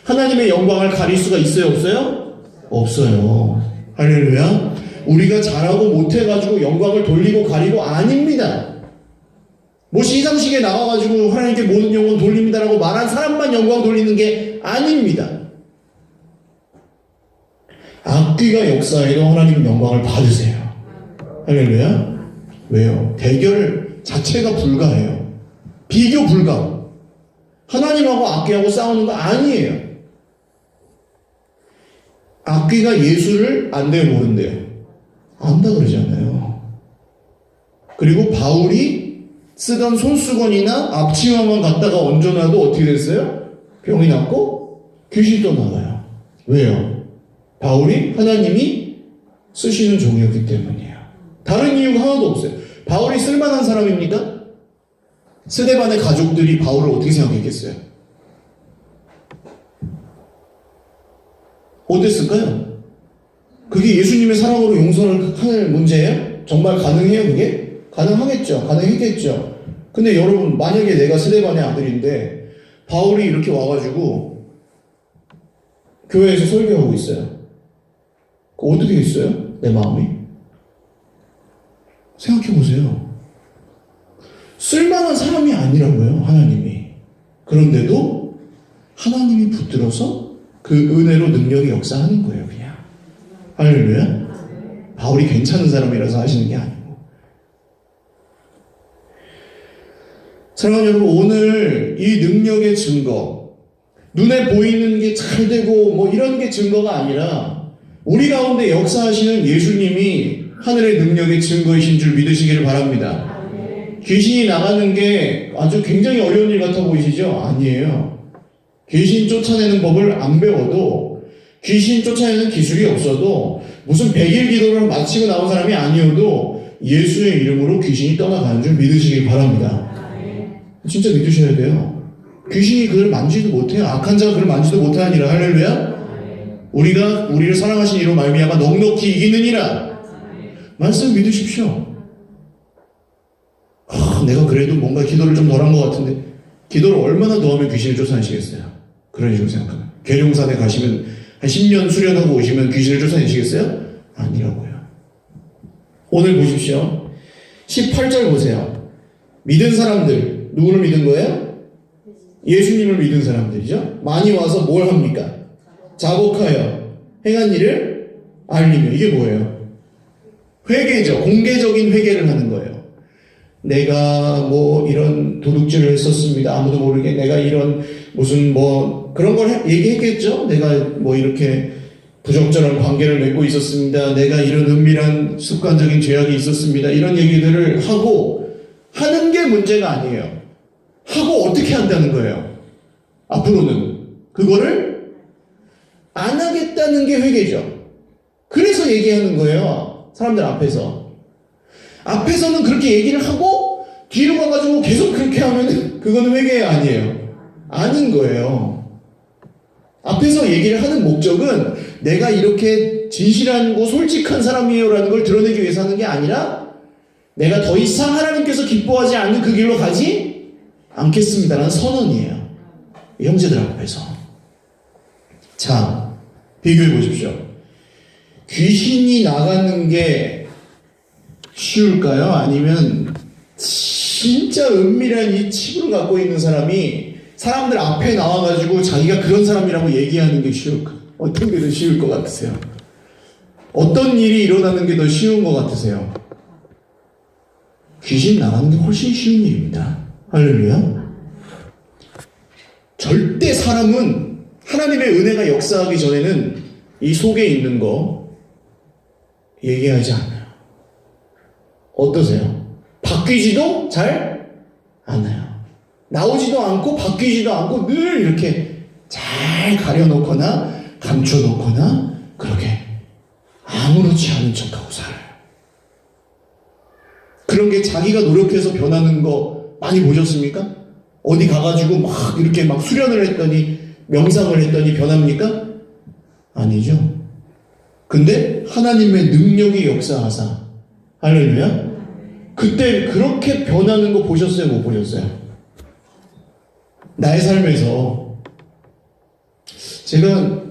하나님의 영광을 가릴 수가 있어요, 없어요? 없어요. 할렐루야. 우리가 잘하고 못해가지고 영광을 돌리고 가리고 아닙니다. 시상식에 나와가지고 하나님께 모든 영광 돌립니다라고 말한 사람만 영광 돌리는 게 아닙니다. 악귀가 역사해도 하나님 영광을 받으세요. 할렐루야. 왜요? 대결 자체가 불가해요. 비교 불가. 하나님하고 악귀하고 싸우는 거 아니에요. 악귀가 예수를 안돼요, 모른대요? 안다 그러잖아요. 그리고 바울이 쓰던 손수건이나 앞치마만 갖다가 얹어놔도 어떻게 됐어요? 병이 낫고 귀신이 또 나가요. 왜요? 바울이 하나님이 쓰시는 종이었기 때문이에요. 다른 이유가 하나도 없어요. 바울이 쓸만한 사람입니까? 스데반의 가족들이 바울을 어떻게 생각했겠어요? 어땠을까요? 그게 예수님의 사랑으로 용서를 할 문제예요? 정말 가능해요, 그게? 가능하겠죠. 가능했겠죠. 근데 여러분, 만약에 내가 스데반의 아들인데 바울이 이렇게 와가지고 교회에서 설교하고 있어요. 어떻게 했어요? 내 마음이? 생각해보세요. 쓸만한 사람이 아니라고요, 하나님이. 그런데도 하나님이 붙들어서 그 은혜로 능력이 역사하는 거예요, 그냥. 할렐루야. 바울이 괜찮은 사람이라서 하시는 게 아니고. 사랑하는 여러분, 오늘 이 능력의 증거, 눈에 보이는 게 잘 되고 이런 게 증거가 아니라 우리 가운데 역사하시는 예수님이 하늘의 능력의 증거이신 줄 믿으시기를 바랍니다. 귀신이 나가는 게 아주 굉장히 어려운 일 같아 보이시죠? 아니에요. 귀신 쫓아내는 법을 안 배워도, 귀신 쫓아내는 기술이 없어도, 무슨 100일 기도를 마치고 나온 사람이 아니어도 예수의 이름으로 귀신이 떠나가는 줄 믿으시길 바랍니다. 진짜 믿으셔야 돼요. 귀신이 그를 만지도 못해요. 악한 자가 그를 만지도 못하니라. 할렐루야. 우리가 우리를 사랑하신 이로 말미암아 넉넉히 이기느니라. 말씀 믿으십시오. 내가 그래도 뭔가 기도를 좀 덜 한 것 같은데, 기도를 얼마나 더 하면 귀신을 쫓아내시겠어요? 그런 식으로 생각하면. 계룡산에 가시면 한 10년 수련하고 오시면 귀신을 쫓아내시겠어요? 아니라고요. 오늘 보십시오. 18절 보세요. 믿은 사람들, 누구를 믿은 거예요? 예수님을 믿은 사람들이죠. 많이 와서 뭘 합니까? 자복하여 행한 일을 알리며. 이게 뭐예요? 회개죠. 공개적인 회개를 하는 거예요. 내가 이런 도둑질을 했었습니다. 아무도 모르게 내가 이런 무슨 그런 걸 얘기했겠죠. 내가 이렇게 부적절한 관계를 맺고 있었습니다. 내가 이런 은밀한 습관적인 죄악이 있었습니다. 이런 얘기들을 하는 게 문제가 아니에요. 하고 어떻게 한다는 거예요. 앞으로는 그거를 안 하겠다는 게 회개죠. 그래서 얘기하는 거예요. 사람들 앞에서. 앞에서는 그렇게 얘기를 하고 뒤로 가가지고 계속 그렇게 하면 그거는 회개 아니에요. 아닌 거예요. 앞에서 얘기를 하는 목적은 내가 이렇게 진실하고 솔직한 사람이에요라는 걸 드러내기 위해서 하는 게 아니라 내가 더 이상 하나님께서 기뻐하지 않는 그 길로 가지 않겠습니다라는 선언이에요. 형제들 앞에서. 자, 비교해 보십시오. 귀신이 나가는 게 쉬울까요? 아니면 진짜 은밀한 이 칩을 갖고 있는 사람이 사람들 앞에 나와가지고 자기가 그런 사람이라고 얘기하는 게 쉬울까? 어떤 게 더 쉬울 것 같으세요? 어떤 일이 일어나는 게 더 쉬운 것 같으세요? 귀신 나가는 게 훨씬 쉬운 일입니다. 할렐루야. 절대 사람은 하나님의 은혜가 역사하기 전에는 이 속에 있는 거 얘기하지 않아요. 어떠세요? 바뀌지도 잘 않아요. 나오지도 않고 바뀌지도 않고 늘 이렇게 잘 가려놓거나 감춰놓거나 그렇게 아무렇지 않은 척하고 살아요. 그런 게 자기가 노력해서 변하는 거 많이 보셨습니까? 어디 가가지고 막 이렇게 막 수련을 했더니 명상을 했더니 변합니까? 아니죠. 근데 하나님의 능력이 역사하사 할렐루야. 그때 그렇게 변하는 거 보셨어요? 못 보셨어요? 나의 삶에서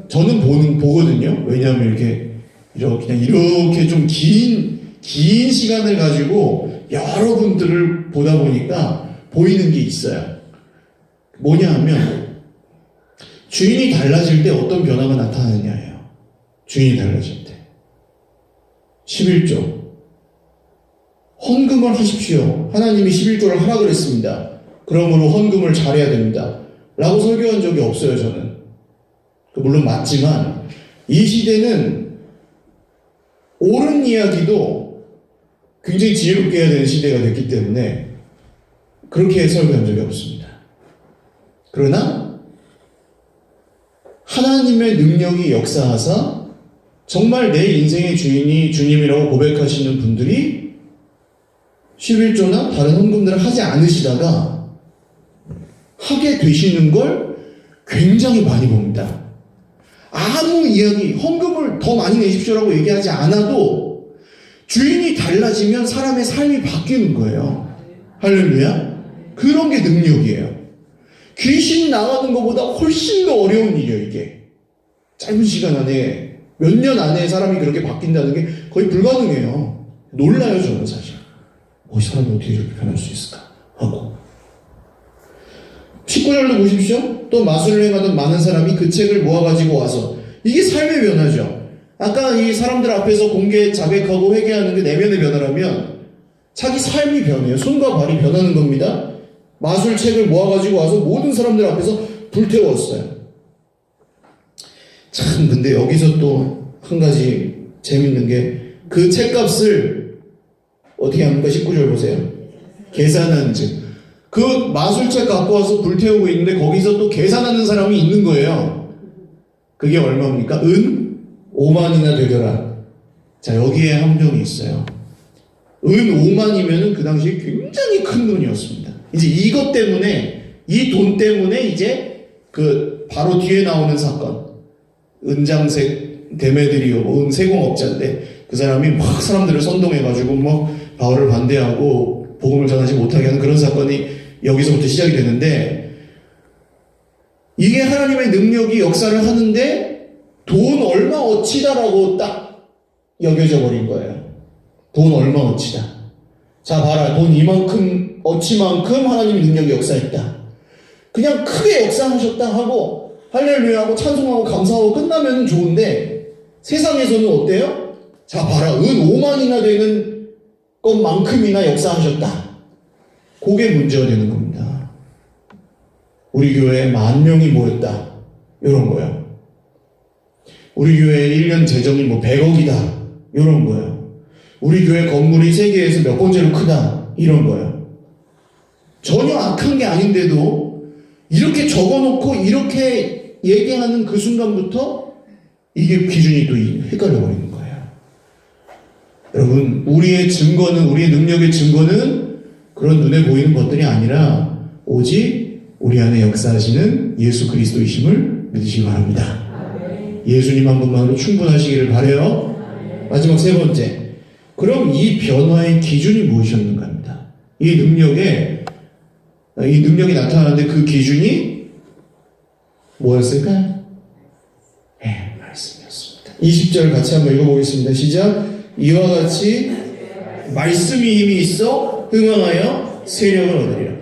저는 보거든요. 왜냐하면 그냥 이렇게 좀 긴 시간을 가지고 여러분들을 보다 보니까 보이는 게 있어요. 뭐냐 하면 주인이 달라질 때 어떤 변화가 나타나느냐예요. 주인이 달라질 때 11조 헌금을 하십시오. 하나님이 11조를 하라 그랬습니다. 그러므로 헌금을 잘해야 됩니다. 라고 설교한 적이 없어요. 저는. 물론 맞지만 이 시대는 옳은 이야기도 굉장히 지혜롭게 해야 되는 시대가 됐기 때문에 그렇게 설교한 적이 없습니다. 그러나 하나님의 능력이 역사하사 정말 내 인생의 주인이 주님이라고 고백하시는 분들이 11조나 다른 헌금들을 하지 않으시다가 하게 되시는 걸 굉장히 많이 봅니다. 아무 이야기, 헌금을 더 많이 내십시오라고 얘기하지 않아도 주인이 달라지면 사람의 삶이 바뀌는 거예요. 할렐루야. 그런 게 능력이에요. 귀신 나가는 것보다 훨씬 더 어려운 일이에요. 이게 짧은 시간 안에 몇 년 안에 사람이 그렇게 바뀐다는 게 거의 불가능해요. 놀라요. 저는 사실 이 사람이 어떻게 이렇게 변할 수 있을까 하고 19절로 보십시오. 또 마술을 행하던 많은 사람이 그 책을 모아가지고 와서 이게 삶의 변화죠. 아까 이 사람들 앞에서 공개 자백하고 회개하는 게 내면의 변화라면 자기 삶이 변해요. 손과 발이 변하는 겁니다. 마술책을 모아가지고 와서 모든 사람들 앞에서 불태웠어요. 참 근데 여기서 또 한 가지 재밌는 게 그 책값을 어떻게 합니까? 19절 보세요. 계산한 즉 그 마술책 갖고 와서 불태우고 있는데 거기서 또 계산하는 사람이 있는 거예요. 그게 얼마입니까? 은 5만이나 되더라. 자, 여기에 함정이 있어요. 은 5만이면은 그 당시에 굉장히 큰 돈이었습니다. 이제 이것 때문에, 이 돈 때문에 이제 바로 뒤에 나오는 사건. 은장색 데메드리오, 은 세공업자인데 그 사람이 막 사람들을 선동해가지고 막 바울을 반대하고 복음을 전하지 못하게 하는 그런 사건이 여기서부터 시작이 되는데 이게 하나님의 능력이 역사를 하는데 돈 얼마 어치다라고 딱 여겨져 버린 거예요. 돈 얼마 어치다. 자 봐라, 돈 이만큼 어치만큼 하나님의 능력이 역사했다. 그냥 크게 역사하셨다 하고 할렐루야 하고 찬송하고 감사하고 끝나면 좋은데 세상에서는 어때요? 자 봐라, 은 5만이나 되는 것만큼이나 역사하셨다. 그게 문제가 되는 겁니다. 우리 교회에 10,000명이 모였다. 이런 거예요. 우리 교회 1년 재정이 100억이다. 이런 거예요. 우리 교회 건물이 세계에서 몇 번째로 크다. 이런 거예요. 전혀 악한 게 아닌데도 이렇게 적어놓고 이렇게 얘기하는 그 순간부터 이게 기준이 또 헷갈려 버리는 거예요. 여러분, 우리의 증거는, 우리의 능력의 증거는 그런 눈에 보이는 것들이 아니라 오직 우리 안에 역사하시는 예수 그리스도이심을 믿으시기 바랍니다. 예수님 한 분만으로 충분하시기를 바라요. 마지막 세 번째, 그럼 이 변화의 기준이 무엇이었는가 합니다. 이 능력이 나타나는데 그 기준이 뭐였을까요? 네, 말씀이었습니다. 20절 같이 한번 읽어보겠습니다. 시작. 이와 같이 말씀이 힘이 있어 흥왕하여 세력을 얻으리라.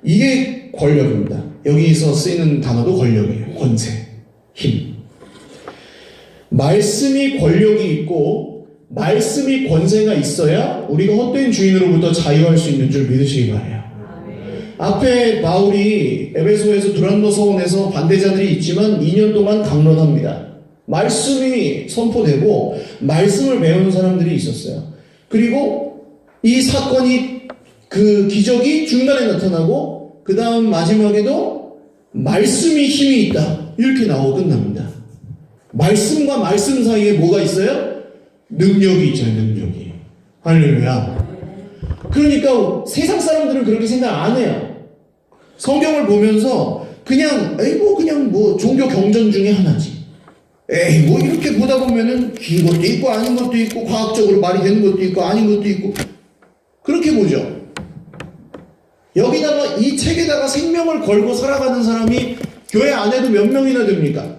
이게 권력입니다. 여기서 쓰이는 단어도 권력이에요. 권세, 힘. 말씀이 권력이 있고 말씀이 권세가 있어야 우리가 헛된 주인으로부터 자유할 수 있는 줄 믿으시기 바라요. 앞에 바울이 에베소에서 두란노 서원에서 반대자들이 있지만 2년 동안 강론합니다. 말씀이 선포되고 말씀을 배우는 사람들이 있었어요. 그리고 이 사건이, 그 기적이 중간에 나타나고 그 다음 마지막에도 말씀이 힘이 있다 이렇게 나오고 끝납니다. 말씀과 말씀 사이에 뭐가 있어요? 능력이 있잖아요. 능력이. 할렐루야. 그러니까 세상 사람들은 그렇게 생각 안 해요. 성경을 보면서 그냥 종교 경전 중에 하나지. 이렇게 보다 보면은 긴 것도 있고 아닌 것도 있고 과학적으로 말이 되는 것도 있고 아닌 것도 있고 그렇게 보죠. 여기다가 이 책에다가 생명을 걸고 살아가는 사람이 교회 안에도 몇 명이나 됩니까?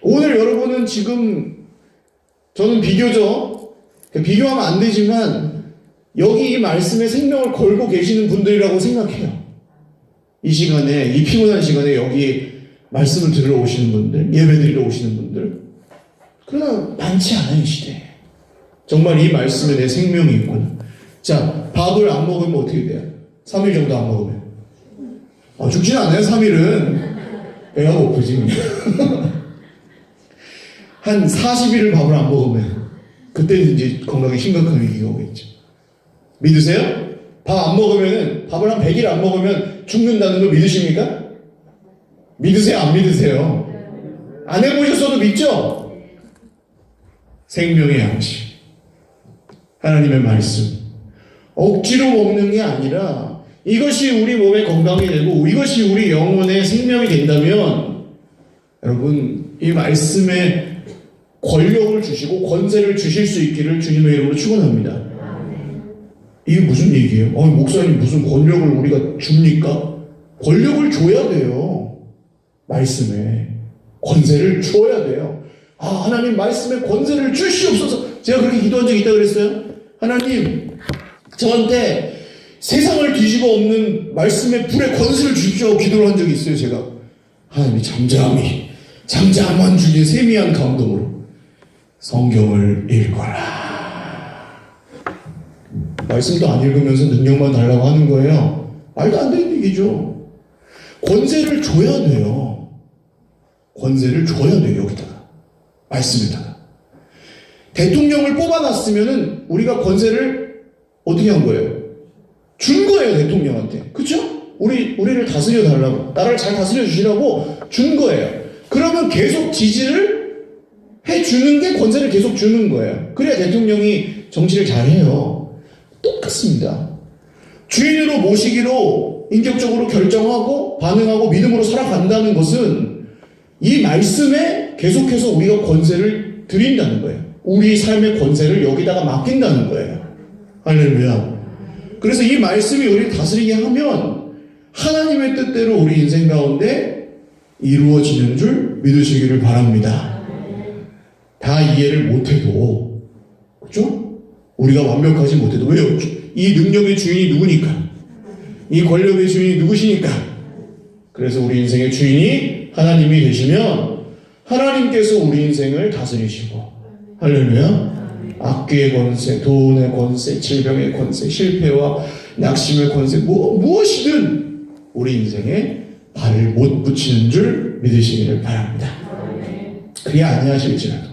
오늘 여러분은 지금 저는 비교하면 안 되지만 여기 이 말씀에 생명을 걸고 계시는 분들이라고 생각해요. 이 시간에, 이 피곤한 시간에 여기 말씀을 들으러 오시는 분들, 예배 드리러 오시는 분들, 그러나 많지 않아요, 이 시대에. 정말 이 말씀에 내 생명이 있구나. 자, 밥을 안 먹으면 어떻게 돼요? 3일 정도 안 먹으면. 죽진 않아요, 3일은. 배가 고프지. 한 40일을 밥을 안 먹으면, 그때는 이제 건강에 심각한 위기가 오겠죠. 믿으세요? 밥 안 먹으면, 밥을 한 100일 안 먹으면 죽는다는 걸 믿으십니까? 믿으세요? 안 믿으세요? 안 해보셨어도 믿죠? 생명의 양식, 하나님의 말씀, 억지로 먹는 게 아니라 이것이 우리 몸의 건강이 되고 이것이 우리 영혼의 생명이 된다면 여러분, 이 말씀에 권력을 주시고 권세를 주실 수 있기를 주님의 이름으로 축원합니다. 이게 무슨 얘기예요? 목사님 무슨 권력을 우리가 줍니까? 권력을 줘야 돼요. 말씀에 권세를 줘야 돼요. 하나님 말씀에 권세를 주시옵소서. 제가 그렇게 기도한 적이 있다고 그랬어요. 하나님 저한테 세상을 뒤집어 엎는 말씀의 불의 권세를 주십시오 기도를 한 적이 있어요. 제가 하나님이 잠잠한 중에 세미한 감동으로 성경을 읽어라. 말씀도 안 읽으면서 능력만 달라고 하는 거예요. 말도 안 되는 얘기죠. 권세를 줘야 돼요. 권세를 줘야 돼요. 여기다가 말씀에다가. 대통령을 뽑아놨으면은 우리가 권세를 어떻게 한 거예요? 준 거예요. 대통령한테. 그쵸? 우리를 다스려 달라고, 나라를 잘 다스려 주시라고 준 거예요. 그러면 계속 지지를 해주는 게 권세를 계속 주는 거예요. 그래야 대통령이 정치를 잘해요. 똑같습니다. 주인으로 모시기로 인격적으로 결정하고 반응하고 믿음으로 살아간다는 것은 이 말씀에 계속해서 우리가 권세를 드린다는 거예요. 우리 삶의 권세를 여기다가 맡긴다는 거예요. 할렐루야. 그래서 이 말씀이 우리를 다스리게 하면 하나님의 뜻대로 우리 인생 가운데 이루어지는 줄 믿으시기를 바랍니다. 다 이해를 못해도, 그렇죠? 우리가 완벽하지 못해도. 왜요? 이 능력의 주인이 누구니까? 이 권력의 주인이 누구시니까? 그래서 우리 인생의 주인이 하나님이 되시면 하나님께서 우리 인생을 다스리시고, 할렐루야. 악귀의 권세, 돈의 권세, 질병의 권세, 실패와 낙심의 권세, 무엇이든 우리 인생에 발을 못 붙이는 줄 믿으시기를 바랍니다. 그게 아니하실지라도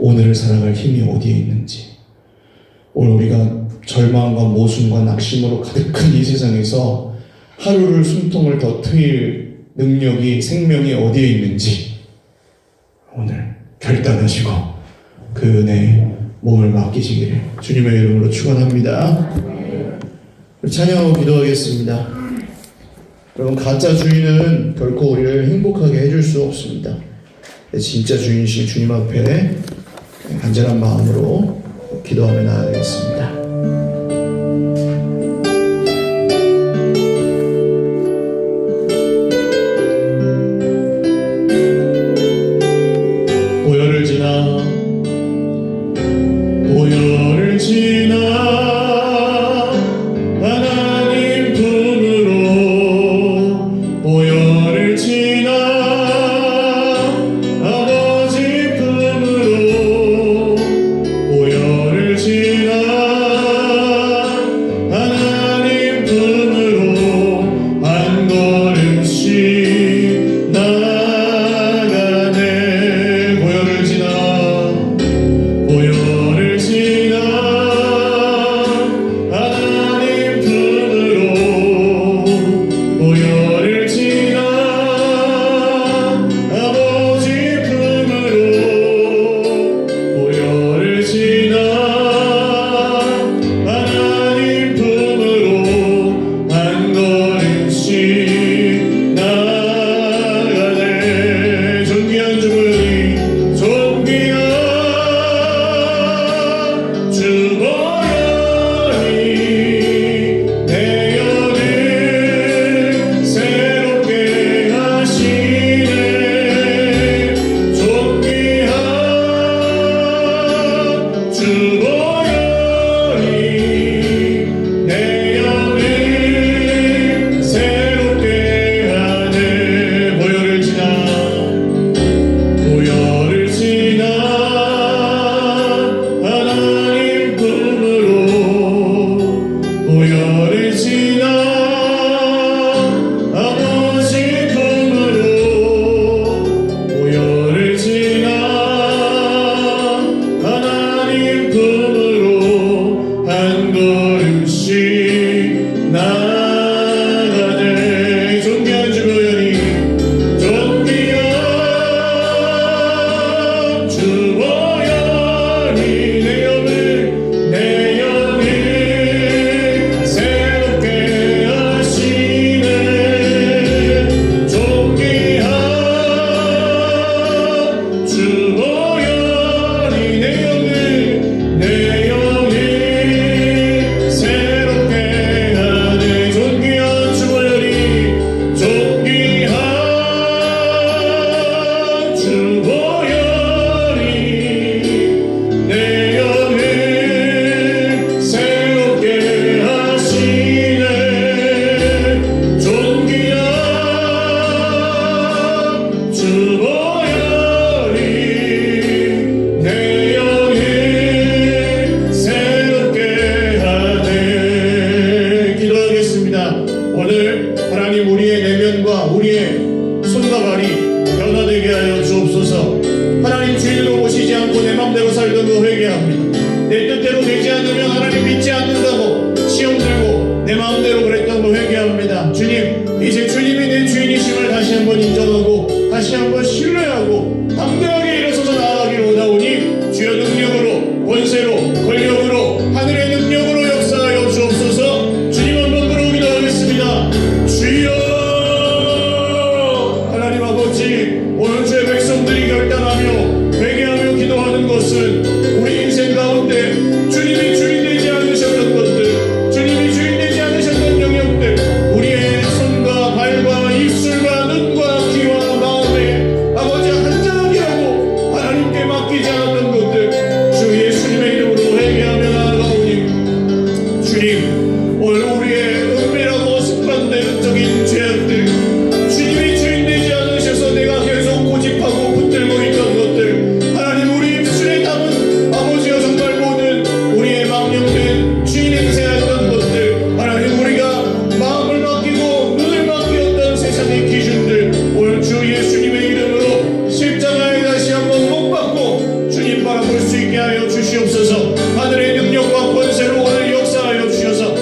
오늘을 살아갈 힘이 어디에 있는지, 오늘 우리가 절망과 모순과 낙심으로 가득한 이 세상에서 하루를 숨통을 더 트일 능력이, 생명이 어디에 있는지 오늘 결단하시고 그 은혜에 몸을 맡기시기를 주님의 이름으로 축원합니다. 찬양하고 기도하겠습니다. 여러분, 가짜 주인은 결코 우리를 행복하게 해줄 수 없습니다. 진짜 주인이신 주님 앞에 간절한 마음으로 기도하며 나아가겠습니다. 보혈을 지나 하나님 품으로 보혈을 지나 아버지 품으로 보혈을 지나 하나님 품으로 한 걸음씩 나가네. 보혈을 지나 하나님 품으로 보혈을 지나 아버지 품으로 보혈을 지나 하나님 품으로 한 걸음씩 나가네. 존귀한 주 보혈이 존귀한 주 보혈이 내 영을 새롭게 하시네. 존귀한 주 보혈이 내 영을 새롭게 하네. 보혈을 지나 하나님 품으로 보혈을 지나 아버지 품으로 보혈을 지나 하나님 품으로 한 걸음씩 나가네. 존귀한 주 보혈이 존귀한 주 보혈이 내 영을 새롭게 하시네. 존귀한 주 보혈이 내 영을 새롭게 하네. 존귀한 주 보혈이 존귀한 주 보혈이 내 영을 새롭게 하시네. 존귀한 주 보혈이 내 영을 새롭게 하네. 기도하겠습니다. 오늘 하나님, 우리의 내면과 우리의 손과 발이 변화되게 하여 주옵소서. 하나님, 주인으로 모시지 않고 내 맘대로 살던 거 회개합니다. 내 뜻대로 되지 않으면 하나님 믿지 않는다고 시험 들고 내 마음대로 그랬던 거 회개합니다. 주님, 이제 주님이 내 주인이심을 다시 한번 인정하고 다시 한번 신뢰하고 담대하게 일어서서 나아가기를 원하오니 주여 능력으로, 권세로, 권력으로, 하늘의 능력으로 역사하여 주옵소서. 주님 한번 부르고 기도하겠습니다. 주여, 하나님 아버지, 오늘 주의 백성들이 결단하며 회개하며 기도하는 것은 우리 인생 가운데 주님이 주인 되지 않으셨던 것들, 주님이 주인 되지 않으셨던 영역들, 우리의 손과 발과 입술과 눈과 귀와 마음에 아버지 한장하게 하고 하나님께 맡기지 않았던 것들, 주 예수님의 이름으로 회개하며 나아가오니 주님, 오늘 우리의 은밀하고 습관된 영적인 죄악들, 주님이 주인 되지 않으셔서 내가 계속 고집하고 붙들고 있던 것들, 하나님 우리 입술에 담은 아버지여 정말 모든 우리의 망령된 주인 행세했던 것들, 하나님 우리가 마음을 맡기고 눈을 맡겼던 세상의 기준들, 오늘 주 예수님의 이름으로 십자가에 다시 한번 못 박고 주님 바라볼 수 있게 하여 주시옵소서. 하늘의 능력과 권세로 오늘 역사하여 주셔서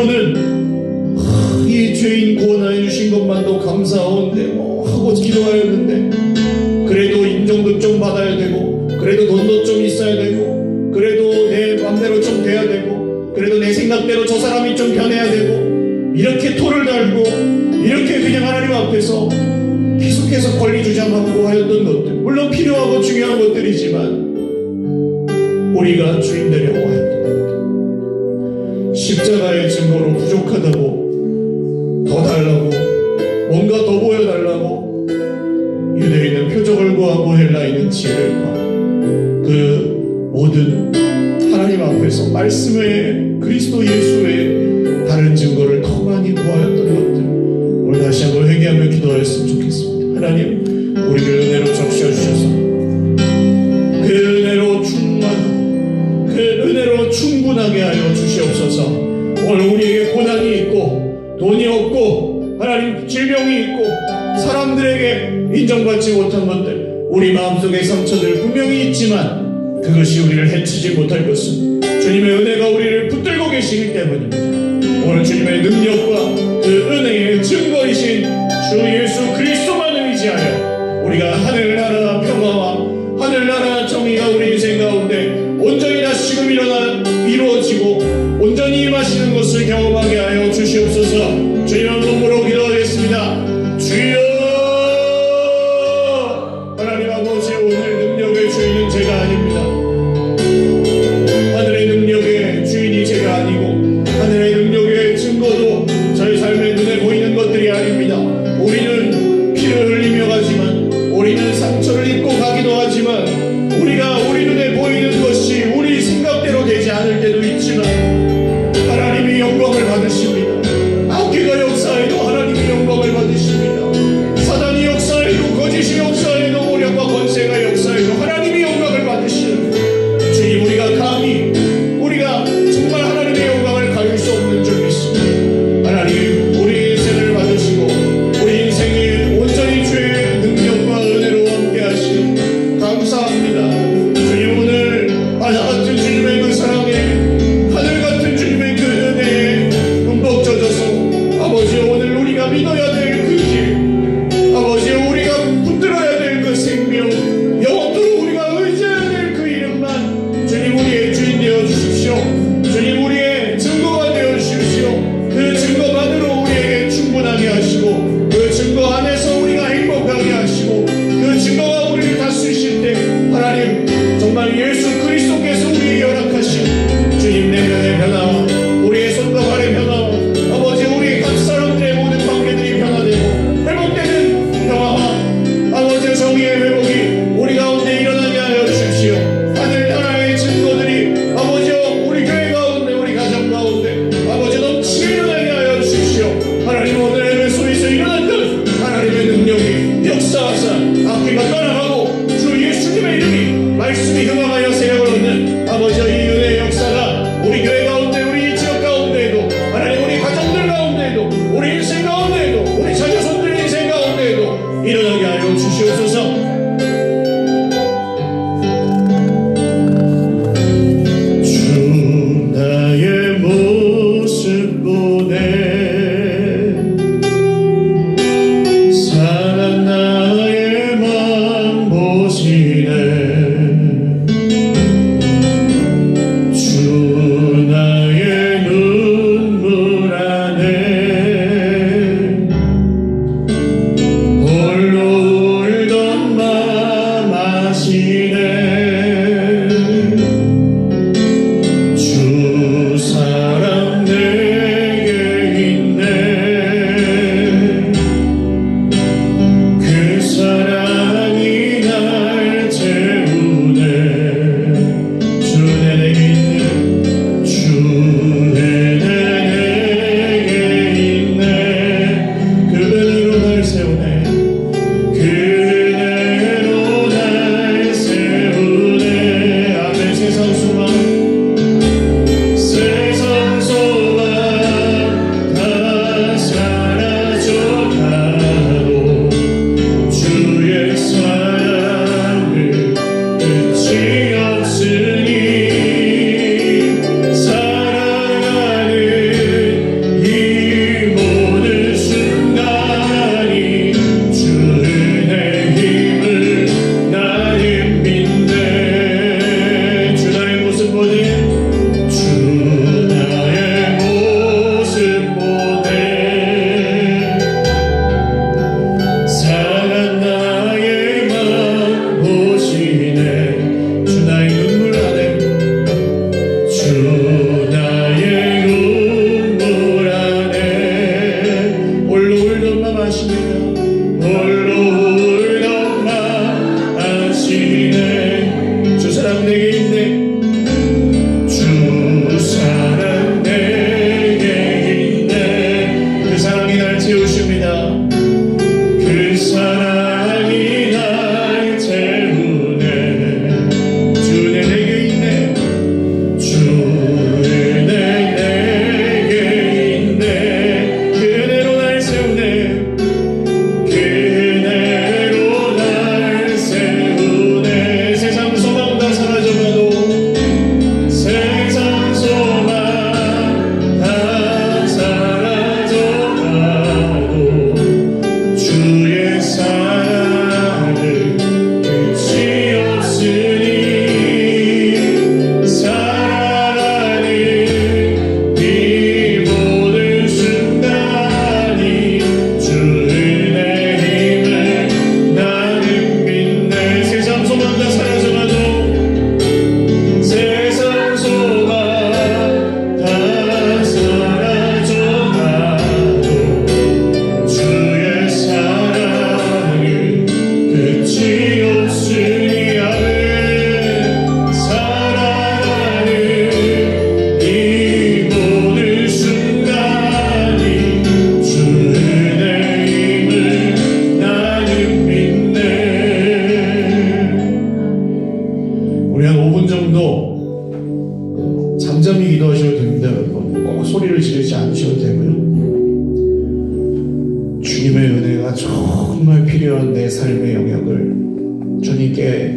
기도는 이 죄인 구원하여 주신 것만도 감사하온데 하고 기도하였는데, 그래도 인정도 좀 받아야 되고, 그래도 돈도 좀 있어야 되고, 그래도 내 맘대로 좀 돼야 되고, 그래도 내 생각대로 저 사람이 좀 변해야 되고, 이렇게 토를 달고 이렇게 그냥 하나님 앞에서 계속해서 권리 주장하고 하였던 것들, 물론 필요하고 중요한 것들이지만 우리가 주인 되려고 하였던 것들, 십자가의 증거로 부족하다고 더 달라고, 뭔가 더 보여달라고 유대인은 표적을 구하고 헬라인은 지혜를 구하고, 그 모든 하나님 앞에서 말씀의 그리스도 예수의 다른 증거를 더 많이 구하였던 것들, 오늘 다시 한번 회개하며 기도하였으면 좋겠습니다. 하나님, 우리를 은혜로 적셔주셔서 그 은혜로 충만하고 그 은혜로 충분하게 하여 주시옵소서. 오늘 우리에게 고난이 있고 돈이 없고 하나님 질병이 있고 사람들에게 인정받지 못한 것들, 우리 마음속의 상처들 분명히 있지만 그것이 우리를 해치지 못할 것은 주님의 은혜가 우리를 붙들고 계시기 때문입니다. 오늘 주님의 능력과 그 은혜의 증거이신 주 예수 그리스도만 의지하여 우리가 하늘나라 평화와 하늘나라 정의가 우리 인생 가운데 온전히 다시금 이루어지고 온전히 임하시는 것을 경험하게 하여 주시옵소서. 주님의 이름으로 기도하겠습니다. 주여, 하나님 아버지, 오늘 능력의 주인은 제가 아닙니다. 하늘의 능력의 주인이 제가 아니고 하늘의 능력의 증거도 저희 삶의 눈에 보이는 것들이 아닙니다. 우리는 피를 흘리며 가지만, 우리는 상처를 입고 가기도 하지만, 우리가 우리 눈에 보이는 것이 우리 생각대로 되지 않을 때도 있지만 하나님이 영광을 받으십니다. 악기가 역사해도 하나님이 영광을 받으십니다. 사단이 역사해도, 거짓이 역사해도, 모략과 권세가 역사해도 하나님이 영광을 받으시는 주님, 우리가 감히 우리가 정말 하나님의 영광을 가릴 수 없는 줄 믿습니다. 하나님, 우리 인생을 받으시고 우리 인생에 온전히 주의 능력과 은혜로 함께 하시니 감사합니다. 주님, 오늘 바다 같은 주님의 그 사랑에, 하늘 같은 주님의 그 은혜에 흠뻑 젖어서 아버지, 오늘 우리가 믿어야 될 그 길, 아버지, 우리가 붙들어야 될 그 생명, 영원토록 우리가 의지해야 될 그 이름만 주님 우리의 주인 되어 주십시오. 주님, 우리의 증거가 되어 주십시오. 그 증거만으로 우리에게 충분하게 하시고 그 증거 안에서 우리가 행복하게 하시고 그 증거가 우리를 다스리실 때 하나님, 정말 예수 그리스도께서 우리에게 허락하신 주님 내면의 변화와 우리의 손과 발의 변화와 아버지, 우리 각 사람들의 모든 관계들이 변화되고 회복되는 평화와 아버지 정의의 회복이 우리 가운데 일어나게 하여 주십시오. 하늘나라의 증거들이 아버지 우리 교회 가운데, 우리 가정 가운데 아버지 넘치게 일어나게 하여 주십시오. 하나님, 오늘 에베소에서 일어났던 하나님의 능력이 역사하사 악기가 떠나가고 주 예수님의 이름이 말씀이 흥황하여 세력을 얻는 아버지 이 은혜의 역사가 우리 교회 가운데, 우리 지역 가운데에도 하나님, 우리 가정들 가운데에도, 우리 인생 가운데에도, 우리 자녀손들 인생 가운데에도 일어나게 하여 주시옵소서. 주 나의 모습 보네, 사랑 나의 맘 보시네, 주 나의 눈물 안에 홀로 울던 맘 아시네, 주 사랑 내게 주님의 은혜가 정말 필요한 내 삶의 영역을 주님께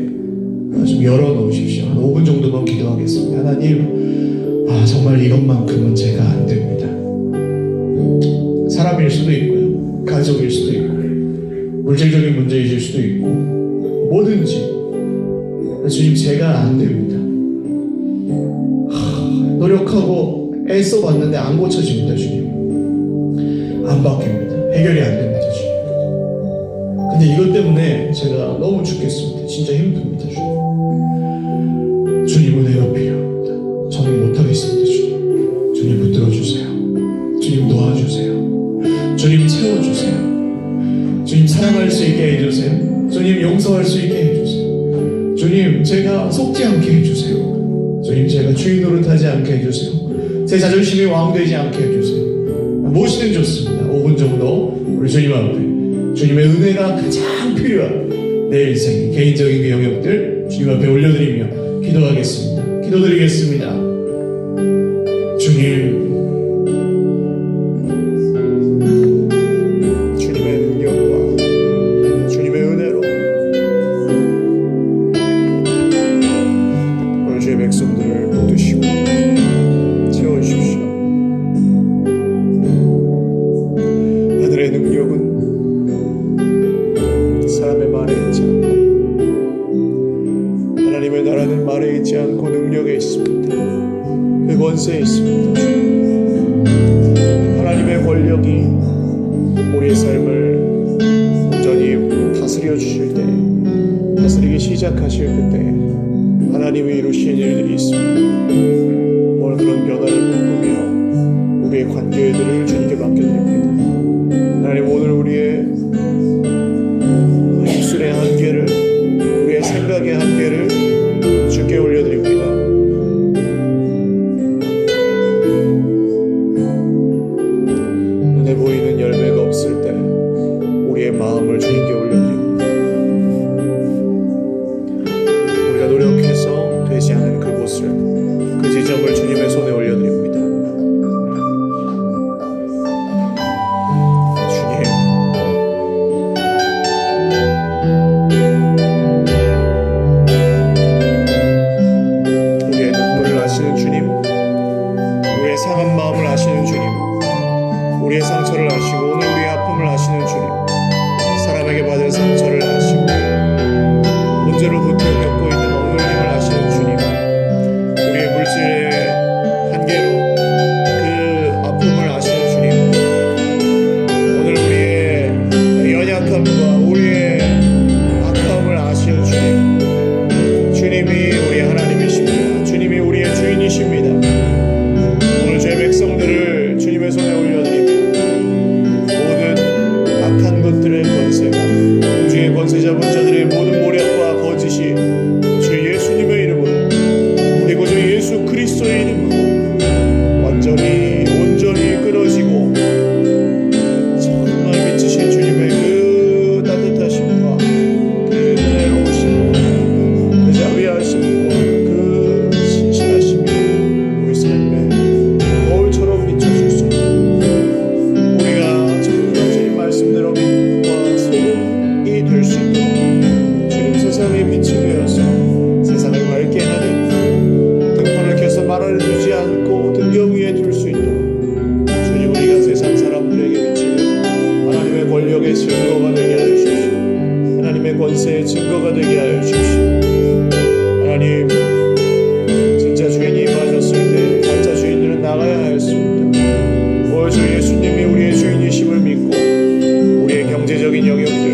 좀 열어놓으십시오. 한 5분 정도만 기도하겠습니다. 하나님, 정말 이것만큼은 제가 안 됩니다. 사람일 수도 있고요, 가족일 수도 있고, 물질적인 문제이실 수도 있고, 뭐든지 주님, 제가 안 됩니다. 노력하고 애써봤는데 안 고쳐집니다. 주님, 안 바뀝니다. 해결이 안 됩니다. 주님. 근데 이것 때문에 제가 너무 죽겠습니다. 진짜 힘듭니다. 주님, 주님 은혜가 필요합니다. 저는 못하겠습니다. 주님, 주님 붙들어주세요. 주님 도와주세요. 주님 채워주세요. 주님 사랑할 수 있게 해주세요. 주님 용서할 수 있게 해주세요. 주님, 제가 속지 않게 해주세요. 주님, 제가 주인 노릇하지 않게 해주세요. 제 자존심이 왕되지 않게 해주세요. 무엇이든 좋습니다. 5분 정도 우리 주님 앞에 주님의 은혜가 가장 필요한 내 인생 개인적인 그 영역들 주님 앞에 올려드리며 기도하겠습니다. 기도드리겠습니다. 주님, 주님의 능력과 주님의 은혜로 오늘 주의 백성들을 붙드시고 채워주십시오. 하늘의 능력은 사람의 말에 있지 않고 하나님의 나라는 말에 있지 않고 능력에 있습니다. 그 권세에 있습니다. 하나님의 권력이 우리의 삶을 온전히 다스려 주실 때, 다스리기 시작하실 그때 하나님이 이루신 일들이 있습니다. 오늘 그런 변화를 꿈꾸며 우리의 관계들을 주님께 맡겨드립니다. 하나님, 오늘 우리의 입술의 한계를, 우리의 생각의 한계를 주께 올려드립니다. 눈에 보이는 열매가 없을 때 우리의 마음을 주님께 올려드립니다. 우리가 노력해서 되지 않은 그곳을, 그 지점을 주님의 손에 올려드립니다. 상한 마음을 아시는 주님, 우리의 상처를 아시고 오늘 우리의 아픔을 아시는 주님, 사람에게 받을 상처를 아시고 문제로부터 겪고 있는 억눌림을 아시는 주님, 우리의 물질의 한계로 그 아픔을 아시는 주님, 오늘 우리의 연약함과 우리의 아까움을 아시는 주님, 주님이 우리의 하나님이십니다. 주님이 우리의 주인이십니다. 주의 백성들을 주님의 손에 올려드립니다. 모든 악한 것들의 권세가, 공중의 권세 잡은 자들의 모든 모략과 거짓이 주 예수님의 이름으로, 우리 구주 예수 그리스도의 이름으로 완전히 온전히 끊어지고, 정말 미치신 주님의 그 따뜻하심과 그 은혜로우심과 그 자비하심과 그 신실하심이 우리 삶에 거울처럼 비춰줄 수 있고, 우리가 정말 주님 말씀대로 빛과 소금이 될 수 있도록 주님 세상의 빛이 되어서 세상을 밝게 하는, 등불을 켜서 말아두지 않고 등경 위에 둘 수 있도록 주님, 우리가 세상 사람들에게 비치는 하나님의 권력의 증거가 되게 하여 주십시오. 하나님의 권세의 증거가 되게 하여 주십시오. 하나님, 진짜 주인이 임하셨을 때 가짜 주인들은 나가야 하였습니다. 오늘 주 예수님이 우리의 주인이심을 믿고 우리의 경제적인 영역들,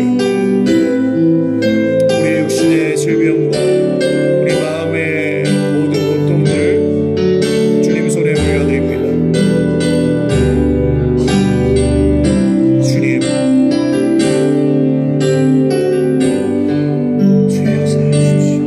우리의 육신의 질병과 우리 마음의 모든 고통들을 주님 손에 올려드립니다. 주님, 주의 역사해 주십시오.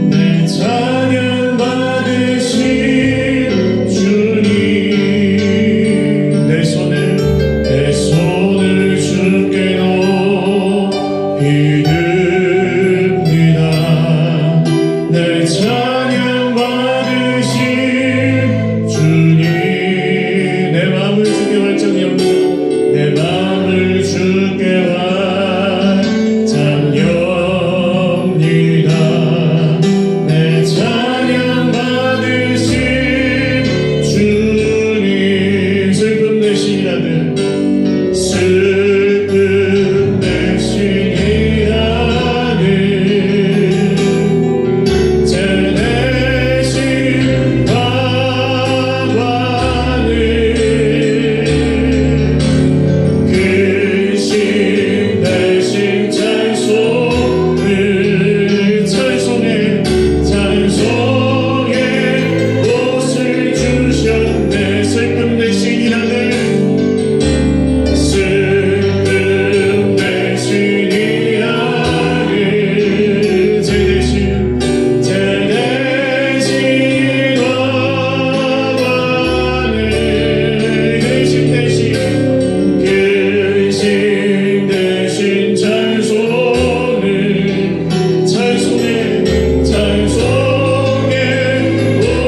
내 찬양 받으신 주님 내 손을 주께 높이 듭니다. 내 찬양 받으신 주님 내 마음을 주께 활짝 엽니다. 내 마음을 주께 활짝 엽니다. 내 찬양 받으신 주님 슬픔 대신 이라들 슬픔 대신 이라들 제 대신 받아들 근심 대신 찬송을 찬송해 옷을 주셨네. 슬픔 대신 이라들 슬픔 대신 이라들 제 대신 와바늘 근심 대신 찬송을 찬송해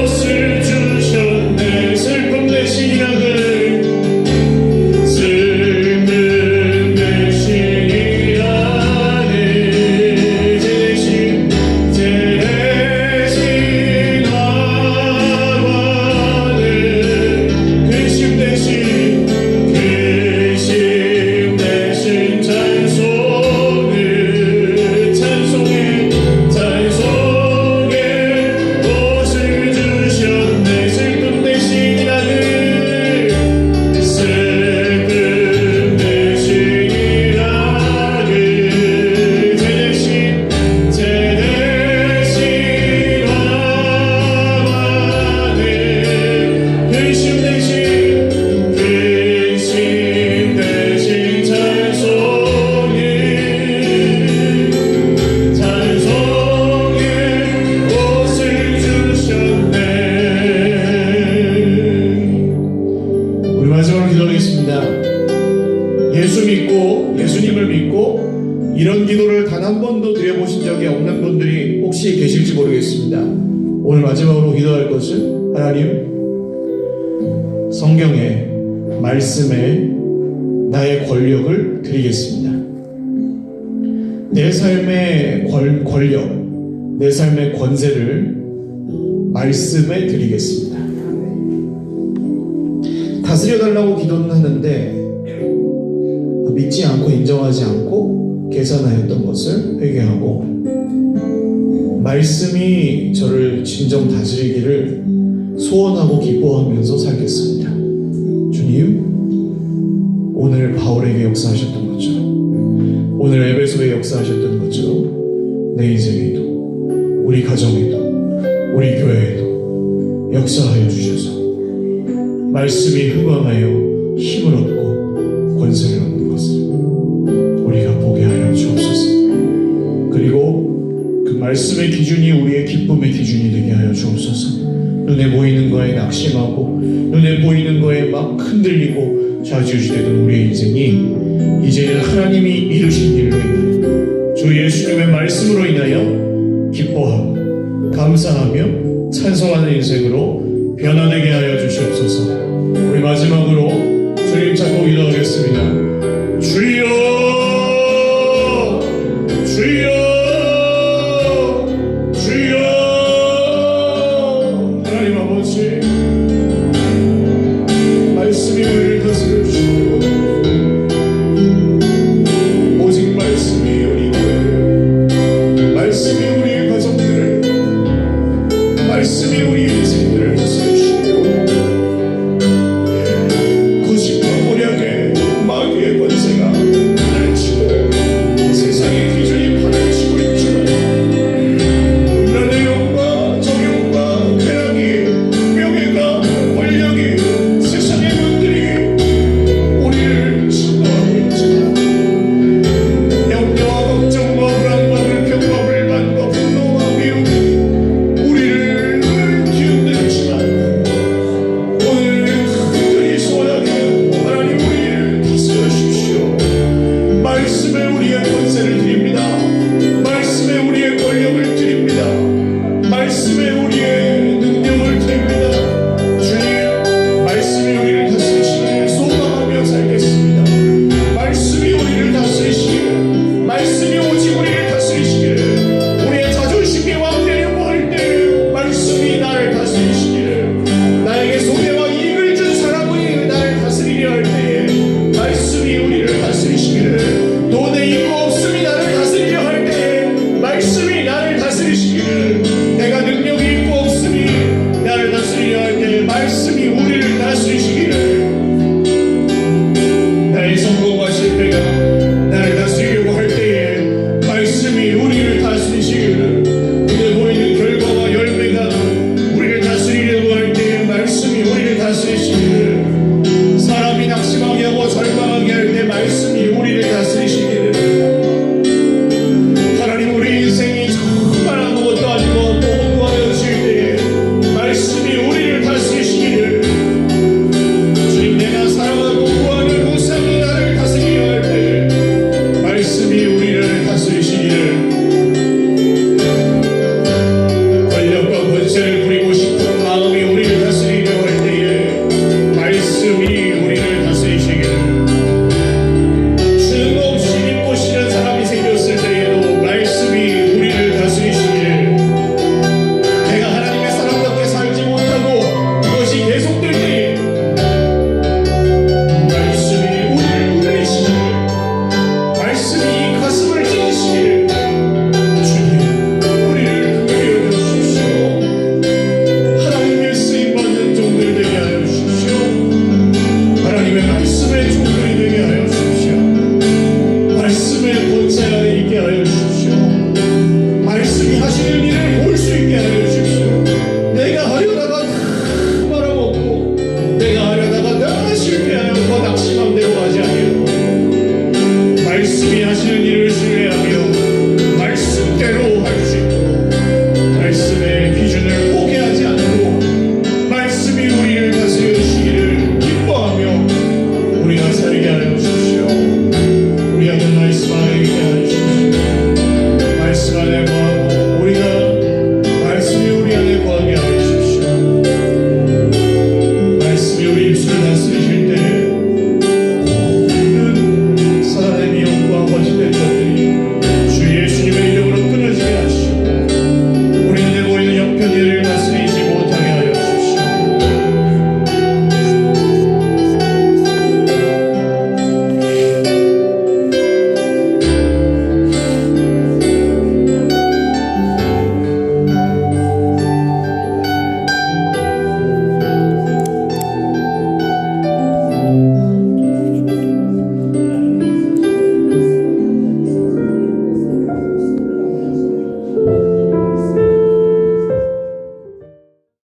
옷을 주셨네. 슬픔 대신 이라들 슬픔 대신 이라들 제 대신 와바늘 근심 대신 찬송을 찬송해 옷을 주셨네. 슬픔 대신 이라들 슬픔 대신 이라들 제 대신 와바늘 근심 대신 찬송을 옷을 주셨네. 우리 마지막으로 기도하겠습니다. 예수 믿고 예수님을 믿고 이런 기도를 단 한 번도 드려보신 적이 없는 분들이 혹시 계실지 모르겠습니다. 오늘 마지막으로 기도할 것은 하나님 성경의 말씀에 나의 권력을 드리겠습니다. 내 삶의 권력, 내 삶의 권세를 말씀에 드리겠습니다. 다스려달라고 기도는 하는데 믿지 않고 인정하지 않고 계산하였던 것을 회개하고 말씀이 저를 진정 다스리기를 소원하고 기뻐하면서 살겠습니다. 주님, 오늘 바울에게 역사하셨던 것처럼 오늘 에베소에 역사하셨던 것처럼 내 인생에도 우리 가정에도 우리 교회에도 역사하여 주셔서 말씀이 흥왕하여 힘을 얻고 권세를 얻는 것을 우리가 보게 하여 주옵소서. 그리고 그 말씀의 기준이 우리의 기쁨의 기준이 되게 하여 주옵소서. 눈에 보이는 거에 낙심하고 눈에 보이는 거에 막 흔들리고 좌지우지되던 우리의 인생이 이제는 하나님이 이루신 일로 인하여 주 예수님의 말씀으로 인하여 기뻐하고 감사하며 찬송하는 인생으로 변화되게 하여 주시옵소서. 우리 마지막으로 주님 찾고 기도하겠습니다. 주여 주여 주여. 하나님 아버지, 말씀이 우리를 다스려 주시고 오직 말씀이 우리 교회를, 말씀이 우리의 가정들을, 말씀이 우리 인생들을 다스려 주시고 고집과 모략의 마귀의 권세가 나를 치고 세상의 기준이 판을 하늘에